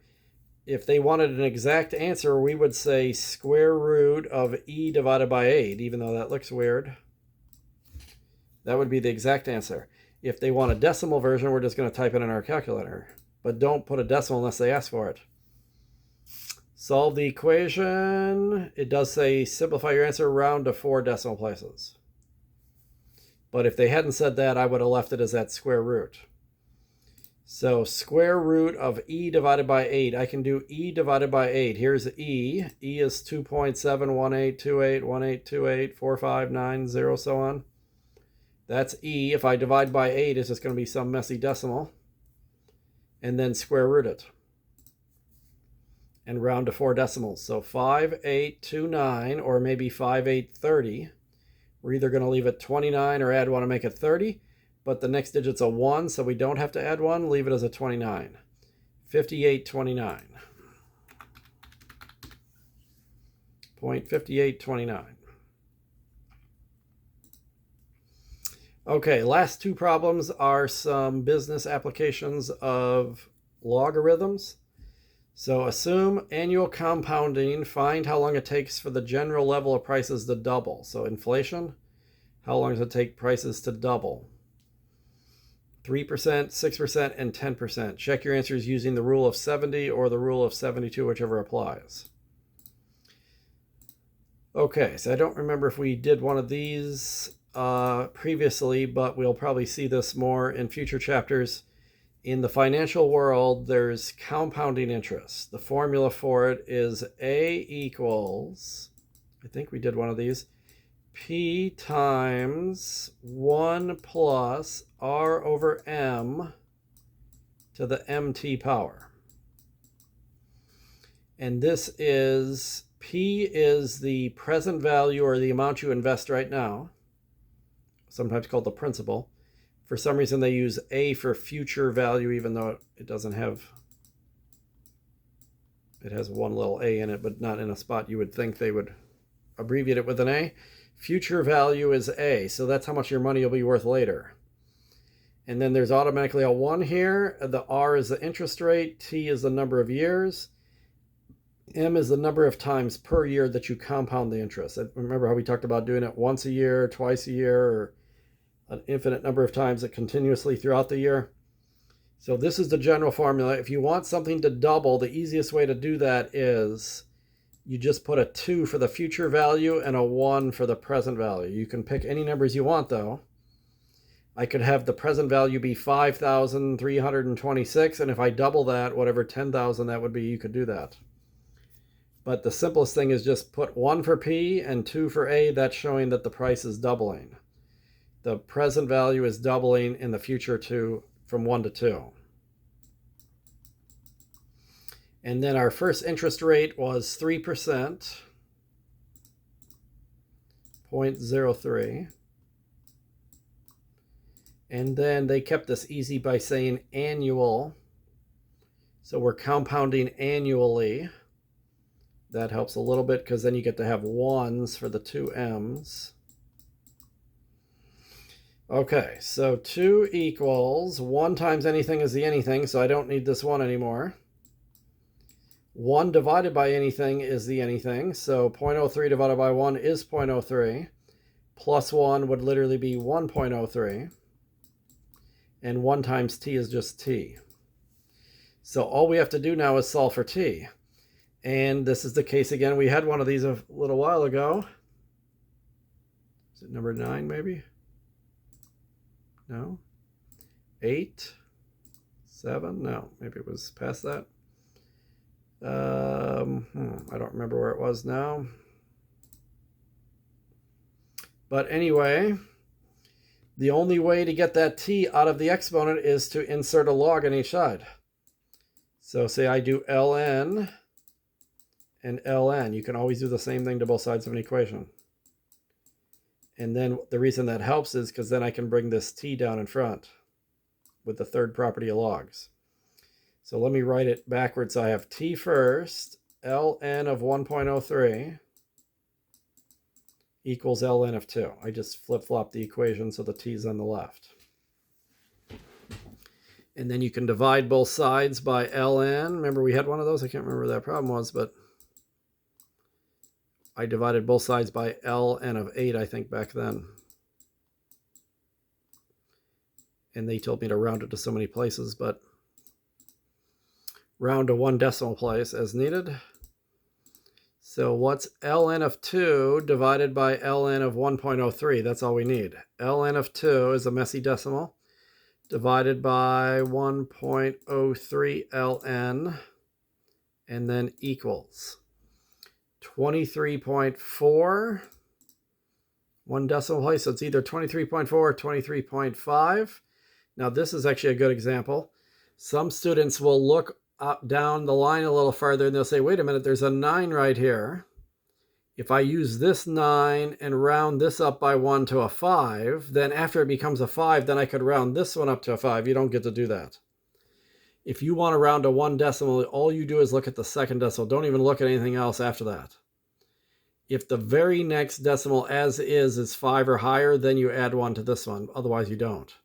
If they wanted an exact answer, we would say square root of e divided by 8, even though that looks weird. That would be the exact answer. If they want a decimal version, we're just going to type it in our calculator. But don't put a decimal unless they ask for it. Solve the equation. It does say simplify your answer, round to 4 decimal places. But if they hadn't said that, I would have left it as that square root. So square root of e divided by 8. I can do e divided by 8. Here's e. E is 2.7182818284590, so on. That's e. If I divide by 8, it's just going to be some messy decimal. And then square root it. And round to 4 decimals. So 5829, or maybe 5830. We're either going to leave it 29 or add 1 to make it 30. But the next digit's a 1, so we don't have to add 1. Leave it as a 29. 5829. 0.5829. Okay, last 2 problems are some business applications of logarithms. So assume annual compounding, find how long it takes for the general level of prices to double. So inflation, how long does it take prices to double? 3%, 6%, and 10%. Check your answers using the rule of 70 or the rule of 72, whichever applies. Okay, so I don't remember if we did one of these previously, but we'll probably see this more in future chapters. In the financial world, there's compounding interest. The formula for it is A equals, I think we did one of these, P times 1 plus R over M to the MT power. And this is, P is the present value or the amount you invest right now, sometimes called the principal. For some reason they use A for future value, even though it doesn't have, it has one little A in it, but not in a spot you would think they would abbreviate it with an A. Future value is A, so that's how much your money will be worth later. And then there's automatically a 1 here. The R is the interest rate, T is the number of years, M is the number of times per year that you compound the interest. Remember how we talked about doing it once a year, twice a year, or an infinite number of times continuously throughout the year? So this is the general formula. If you want something to double, the easiest way to do that is you just put a 2 for the future value and a 1 for the present value. You can pick any numbers you want, though. I could have the present value be 5,326, and if I double that, whatever 10,000 that would be, you could do that. But the simplest thing is just put 1 for P and 2 for A. That's showing that the price is doubling. The present value is doubling in the future from 1 to 2. And then our first interest rate was 3%, 0.03. And then they kept this easy by saying annual. So we're compounding annually. That helps a little bit because then you get to have 1s for the 2 M's. Okay, so 2 equals 1 times anything is the anything, so I don't need this 1 anymore. 1 divided by anything is the anything, so 0.03 divided by 1 is 0.03. Plus 1 would literally be 1.03. And 1 times T is just T. So all we have to do now is solve for T. And this is the case again. We had one of these a little while ago. Is it number 9 maybe? No? 8? 7? No, maybe it was past that. I don't remember where it was now. But anyway, the only way to get that T out of the exponent is to insert a log on each side. So say I do ln and ln. You can always do the same thing to both sides of an equation. And then the reason that helps is because then I can bring this T down in front with the third property of logs. So let me write it backwards. So I have T first, ln of 1.03 equals ln of 2. I just flip-flop the equation so the T's on the left. And then you can divide both sides by ln. Remember we had one of those? I can't remember what that problem was, but I divided both sides by ln of 8, I think, back then. And they told me to round it to so many places, but round to 1 decimal place as needed. So what's ln of 2 divided by ln of 1.03? That's all we need. ln of 2 is a messy decimal divided by 1.03 ln and then equals 23.4, 1 decimal place. So it's either 23.4 or 23.5. Now this is actually a good example. Some students will look down the line a little farther and they'll say, wait a minute, there's a 9 right here. If I use this 9 and round this up by 1 to a 5, then after it becomes a 5, then I could round this one up to a 5. You don't get to do that. If you want to round to 1 decimal, all you do is look at the second decimal. Don't even look at anything else after that. If the very next decimal as is 5 or higher, then you add 1 to this one. Otherwise, you don't.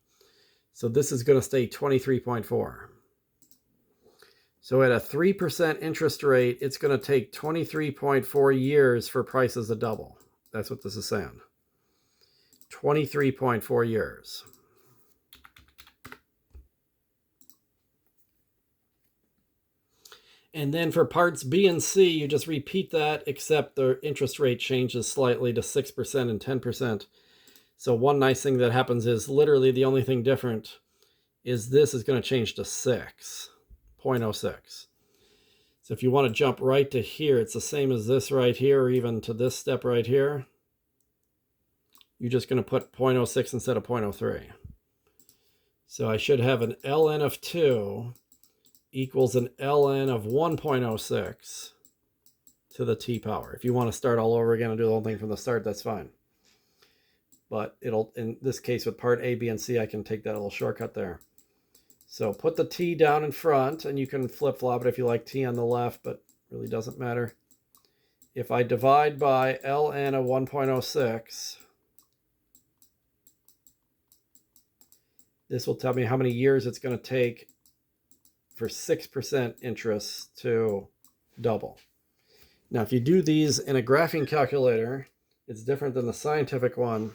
So this is going to stay 23.4. So at a 3% interest rate, it's going to take 23.4 years for prices to double. That's what this is saying. 23.4 years. And then for parts B and C, you just repeat that, except the interest rate changes slightly to 6% and 10%. So one nice thing that happens is literally the only thing different is this is going to change to 6.06. So if you want to jump right to here, it's the same as this right here, or even to this step right here. You're just going to put 0.06 instead of 0.03. So I should have an ln of 2 equals an ln of 1.06 to the t power. If you want to start all over again and do the whole thing from the start, that's fine. But it'll, in this case with part A, B, and C, I can take that little shortcut there. So put the t down in front, and you can flip-flop it if you like t on the left, but really doesn't matter. If I divide by ln of 1.06, this will tell me how many years it's going to take for 6% interest to double. Now, if you do these in a graphing calculator, it's different than the scientific one.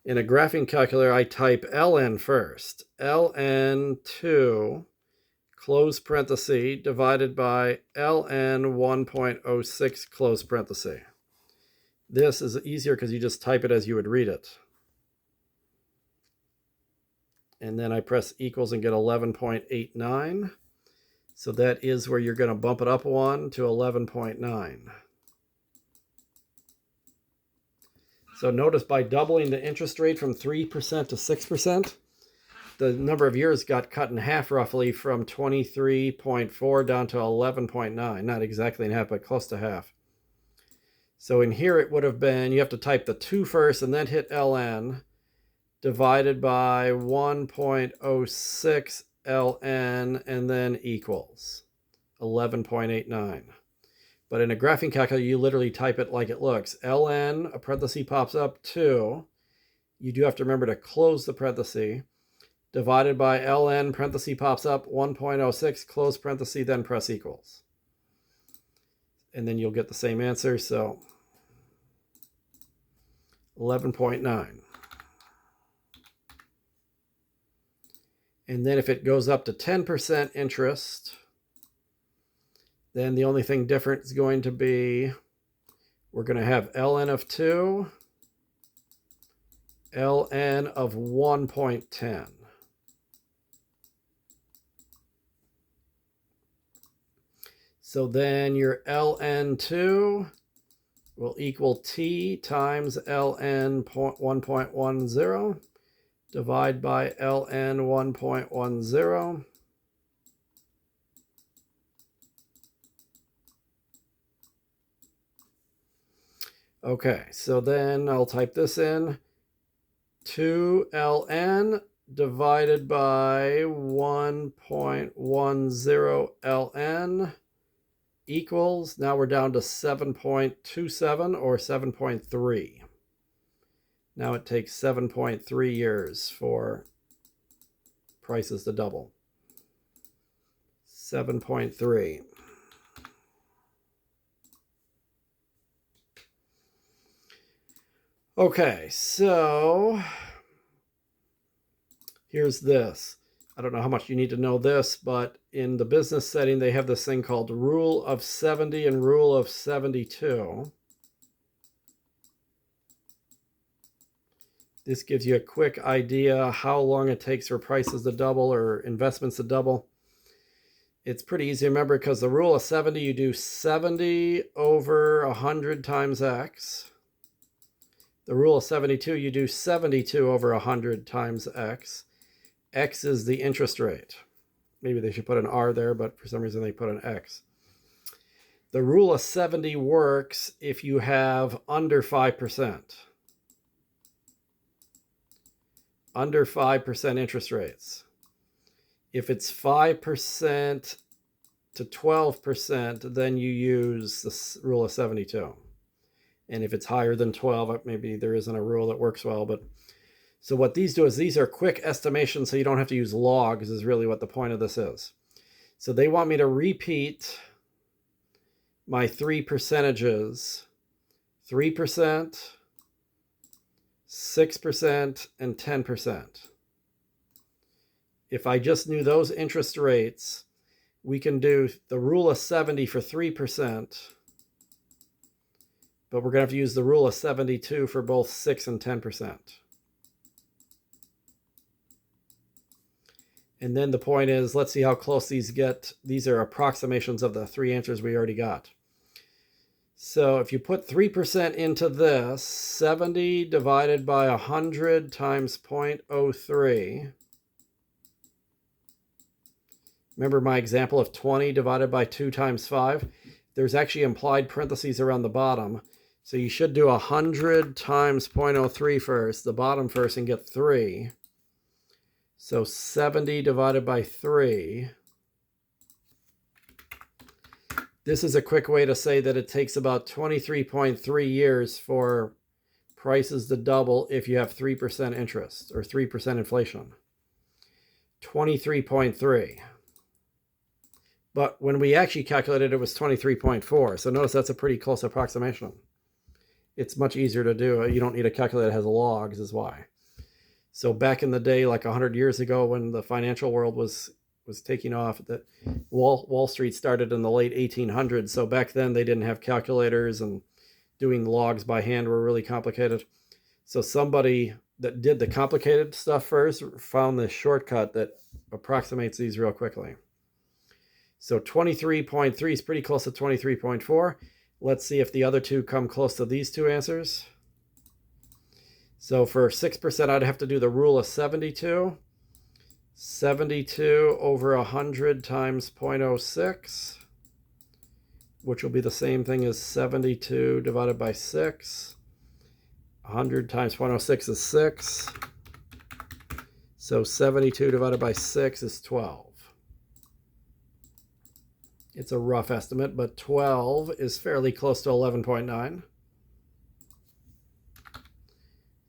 In a graphing calculator, I type ln first. ln2, close parenthesis, divided by ln 1.06, close parenthesis. This is easier because you just type it as you would read it. And then I press equals and get 11.89. So that is where you're going to bump it up one to 11.9. So notice by doubling the interest rate from 3% to 6%, the number of years got cut in half roughly from 23.4 down to 11.9. Not exactly in half, but close to half. So in here it would have been, you have to type the 2 first and then hit ln, divided by 1.06 ln, and then equals 11.89. But in a graphing calculator, you literally type it like it looks. ln, a parenthesis pops up, 2. You do have to remember to close the parenthesis. Divided by ln, parenthesis pops up, 1.06, close parenthesis, then press equals. And then you'll get the same answer, so 11.9. And then if it goes up to 10% interest, then the only thing different is going to be, we're going to have ln of 2, ln of 1.10. So then your ln2 will equal t times ln 1.10. Divide by ln 1.10. Okay, so then I'll type this in. 2 ln divided by 1.10 ln equals, now we're down to 7.27 or 7.3. Now it takes 7.3 years for prices to double. 7.3. Okay, so here's this. I don't know how much you need to know this, but in the business setting, they have this thing called Rule of 70 and Rule of 72. This gives you a quick idea how long it takes for prices to double or investments to double. It's pretty easy to remember because the rule of 70, you do 70 over 100 times X. The rule of 72, you do 72 over 100 times X. X is the interest rate. Maybe they should put an R there, but for some reason they put an X. The rule of 70 works if you have under 5%. Under 5% interest rates. If it's 5% to 12%, then you use the rule of 72. And if it's higher than 12, maybe there isn't a rule that works well. But so what these do is these are quick estimations, so you don't have to use logs is really what the point of this is. So they want me to repeat my 3 percentages, 3%, 6%, and 10%. If I just knew those interest rates, we can do the rule of 70 for 3%, but we're going to have to use the rule of 72 for both 6 and 10%. And then the point is, let's see how close these get. These are approximations of the 3 answers we already got. So if you put 3% into this, 70 divided by 100 times 0.03. Remember my example of 20 divided by 2 times 5? there's actually implied parentheses around the bottom. So you should do 100 times 0.03 first, the bottom first, and get 3. So 70 divided by 3. This is a quick way to say that it takes about 23.3 years for prices to double if you have 3% interest or 3% inflation. 23.3. But when we actually calculated, it was 23.4. So notice that's a pretty close approximation. It's much easier to do. You don't need a calculator that has logs, is why. So back in the day, like 100 years ago, when the financial world was taking off, that Wall Street started in the late 1800s. So back then they didn't have calculators, and doing logs by hand were really complicated. So somebody that did the complicated stuff first found this shortcut that approximates these real quickly. So 23.3 is pretty close to 23.4. Let's see if the other two come close to these two answers. So for 6%, I'd have to do the rule of 72. 72 over 100 times 0.06, which will be the same thing as 72 divided by 6. 100 times 0.06 is 6. So 72 divided by 6 is 12. It's a rough estimate, but 12 is fairly close to 11.9.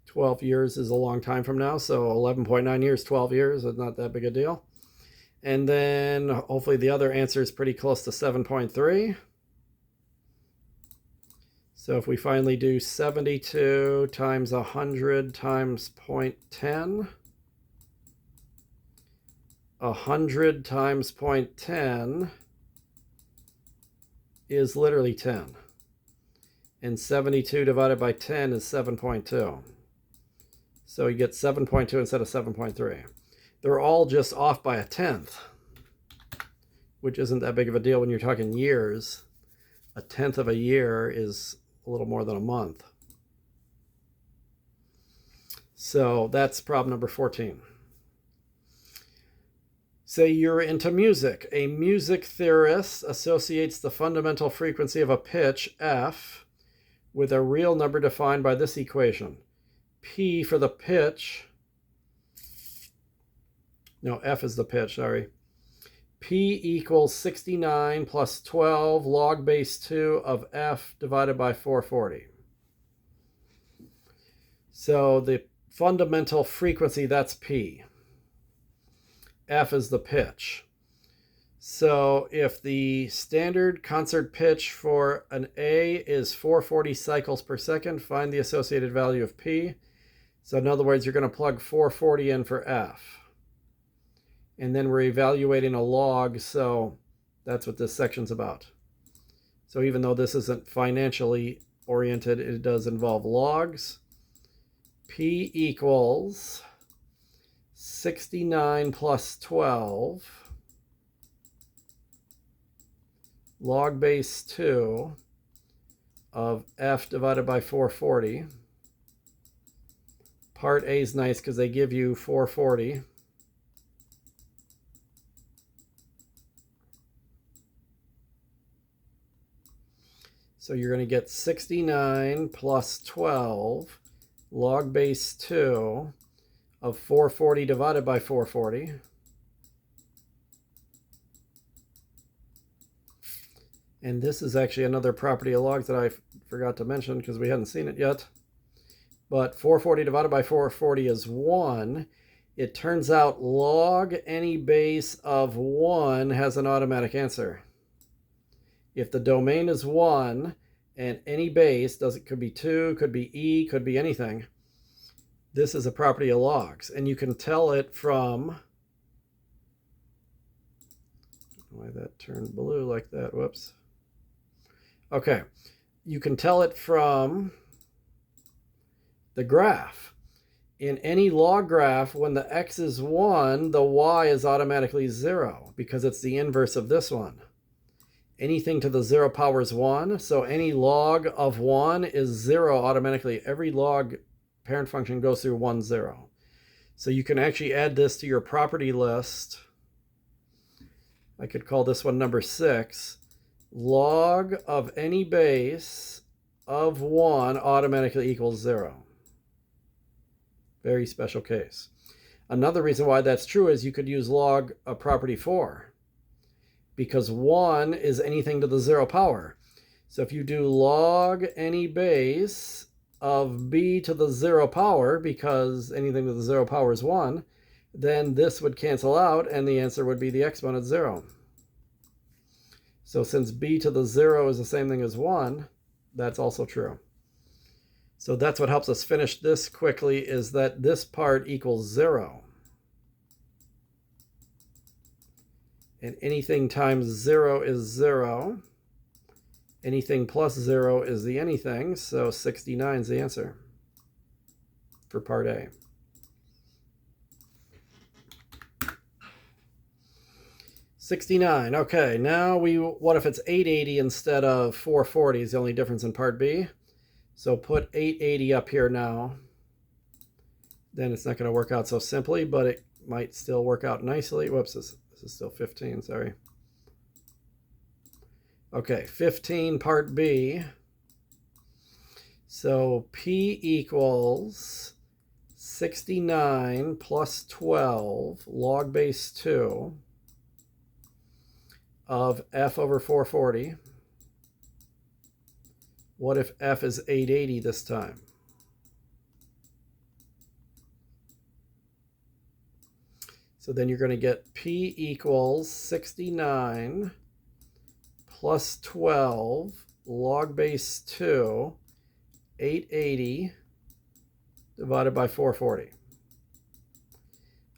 12 years is a long time from now, so 11.9 years, 12 years is not that big a deal. And then hopefully the other answer is pretty close to 7.3. So if we finally do 72 times 100 times 0.10, 100 times 0.10 is literally 10. And 72 divided by 10 is 7.2. So you get 7.2 instead of 7.3. They're all just off by 1/10, which isn't that big of a deal when you're talking years. 1/10 of a year is a little more than a month. So that's problem number 14. Say you're into music. A music theorist associates the fundamental frequency of a pitch, F, with a real number defined by this equation. P for the pitch. No, F is the pitch, sorry. P equals 69 plus 12 log base 2 of F divided by 440. So the fundamental frequency, that's P. F is the pitch. So if the standard concert pitch for an A is 440 cycles per second, find the associated value of P. So in other words, you're going to plug 440 in for F. And then we're evaluating a log, so that's what this section's about. So even though this isn't financially oriented, it does involve logs. P equals 69 plus 12 log base 2 of F divided by 440. Part A is nice because they give you 440. So you're going to get 69 plus 12 log base 2 of 440 divided by 440. And this is actually another property of logs that I forgot to mention because we hadn't seen it yet. But 440 divided by 440 is 1. It turns out log any base of 1 has an automatic answer. If the domain is 1 and any base, could be 2, could be E, could be anything, this is a property of logs. And you can tell it from, why that turned blue like that, whoops. Okay, you can tell it from the graph. In any log graph, when the x is 1, the y is automatically 0 because it's the inverse of this one. Anything to the 0 power is 1, so any log of 1 is 0 automatically. Every log parent function goes through 1, 0. So you can actually add this to your property list. I could call this one number 6. log of any base of 1 automatically equals 0. Very special case. Another reason why that's true is you could use log of property 4, because 1 is anything to the 0 power. So if you do log any base of b to the 0 power, because anything to the 0 power is 1, then this would cancel out and the answer would be the exponent 0. So since b to the 0 is the same thing as 1, that's also true. So that's what helps us finish this quickly, is that this part equals 0. And anything times 0 is 0. Anything plus 0 is the anything, so 69 is the answer for part A. $69. Okay, now what if it's 880 instead of 440 is the only difference in part B. So put 880 up here now. Then it's not going to work out so simply, but it might still work out nicely. Whoops, this is still 15, sorry. Okay, 15 part B. So P equals 69 plus 12 log base 2 of f over 440. What if f is 880 this time? So then you're going to get P equals 69 plus 12 log base 2, 880 divided by 440.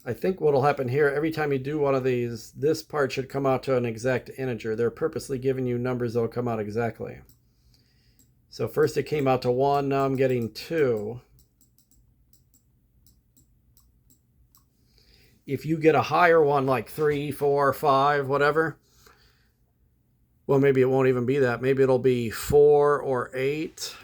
I think what will happen here, every time you do one of these, this part should come out to an exact integer. They're purposely giving you numbers that will come out exactly. So first it came out to 1, now I'm getting 2. If you get a higher one like 3, 4, 5, whatever, well, maybe it won't even be that. Maybe it'll be 4 or 8.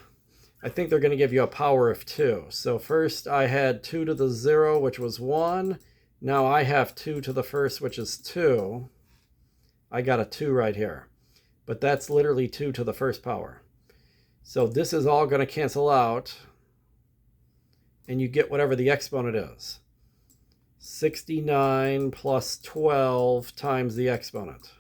I think they're going to give you a power of 2. So first I had 2 to the 0, which was 1. Now I have 2 to the first, which is 2. I got a 2 right here. But that's literally 2 to the first power. So this is all going to cancel out. And you get whatever the exponent is. 69 plus 12 times the exponent.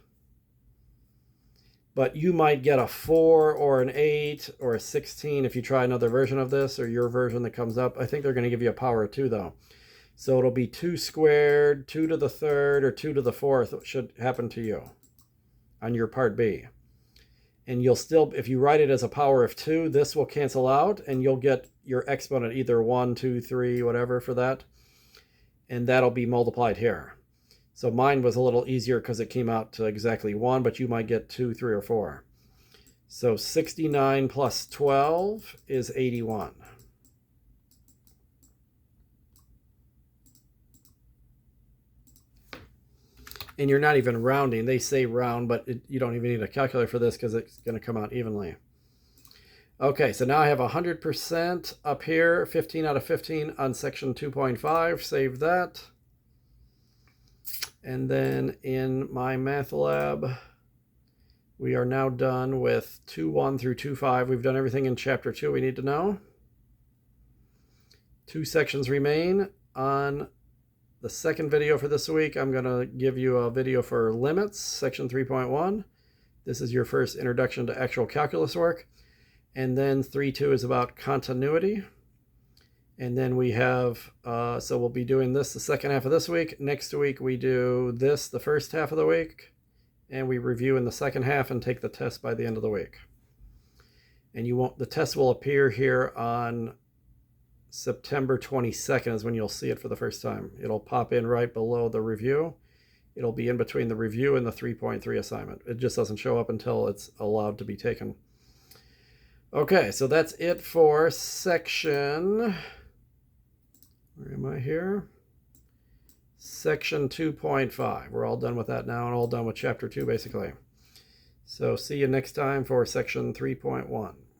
But you might get a 4 or an 8 or a 16 if you try another version of this, or your version that comes up. I think they're going to give you a power of 2 though. So it'll be 2 squared, 2 to the third, or 2 to the fourth should happen to you on your part B. And you'll still, if you write it as a power of 2, this will cancel out and you'll get your exponent either 1, 2, 3, whatever for that. And that'll be multiplied here. So mine was a little easier because it came out to exactly 1, but you might get 2, 3, or 4. So 69 plus 12 is 81. And you're not even rounding. They say round, but you don't even need a calculator for this because it's going to come out evenly. Okay, so now I have 100% up here, 15 out of 15 on section 2.5. Save that. And then in my math lab, we are now done with 2.1 through 2.5. We've done everything in chapter 2 we need to know. 2 sections remain. On the second video for this week, I'm going to give you a video for limits, section 3.1. This is your first introduction to actual calculus work. And then 3.2 is about continuity. And then we have, so we'll be doing this the second half of this week. Next week we do this the first half of the week. And we review in the second half and take the test by the end of the week. And the test will appear here on September 22nd is when you'll see it for the first time. It'll pop in right below the review. It'll be in between the review and the 3.3 assignment. It just doesn't show up until it's allowed to be taken. Okay, so that's it for section, where am I here? Section 2.5. We're all done with that now and all done with chapter 2 basically. So see you next time for section 3.1.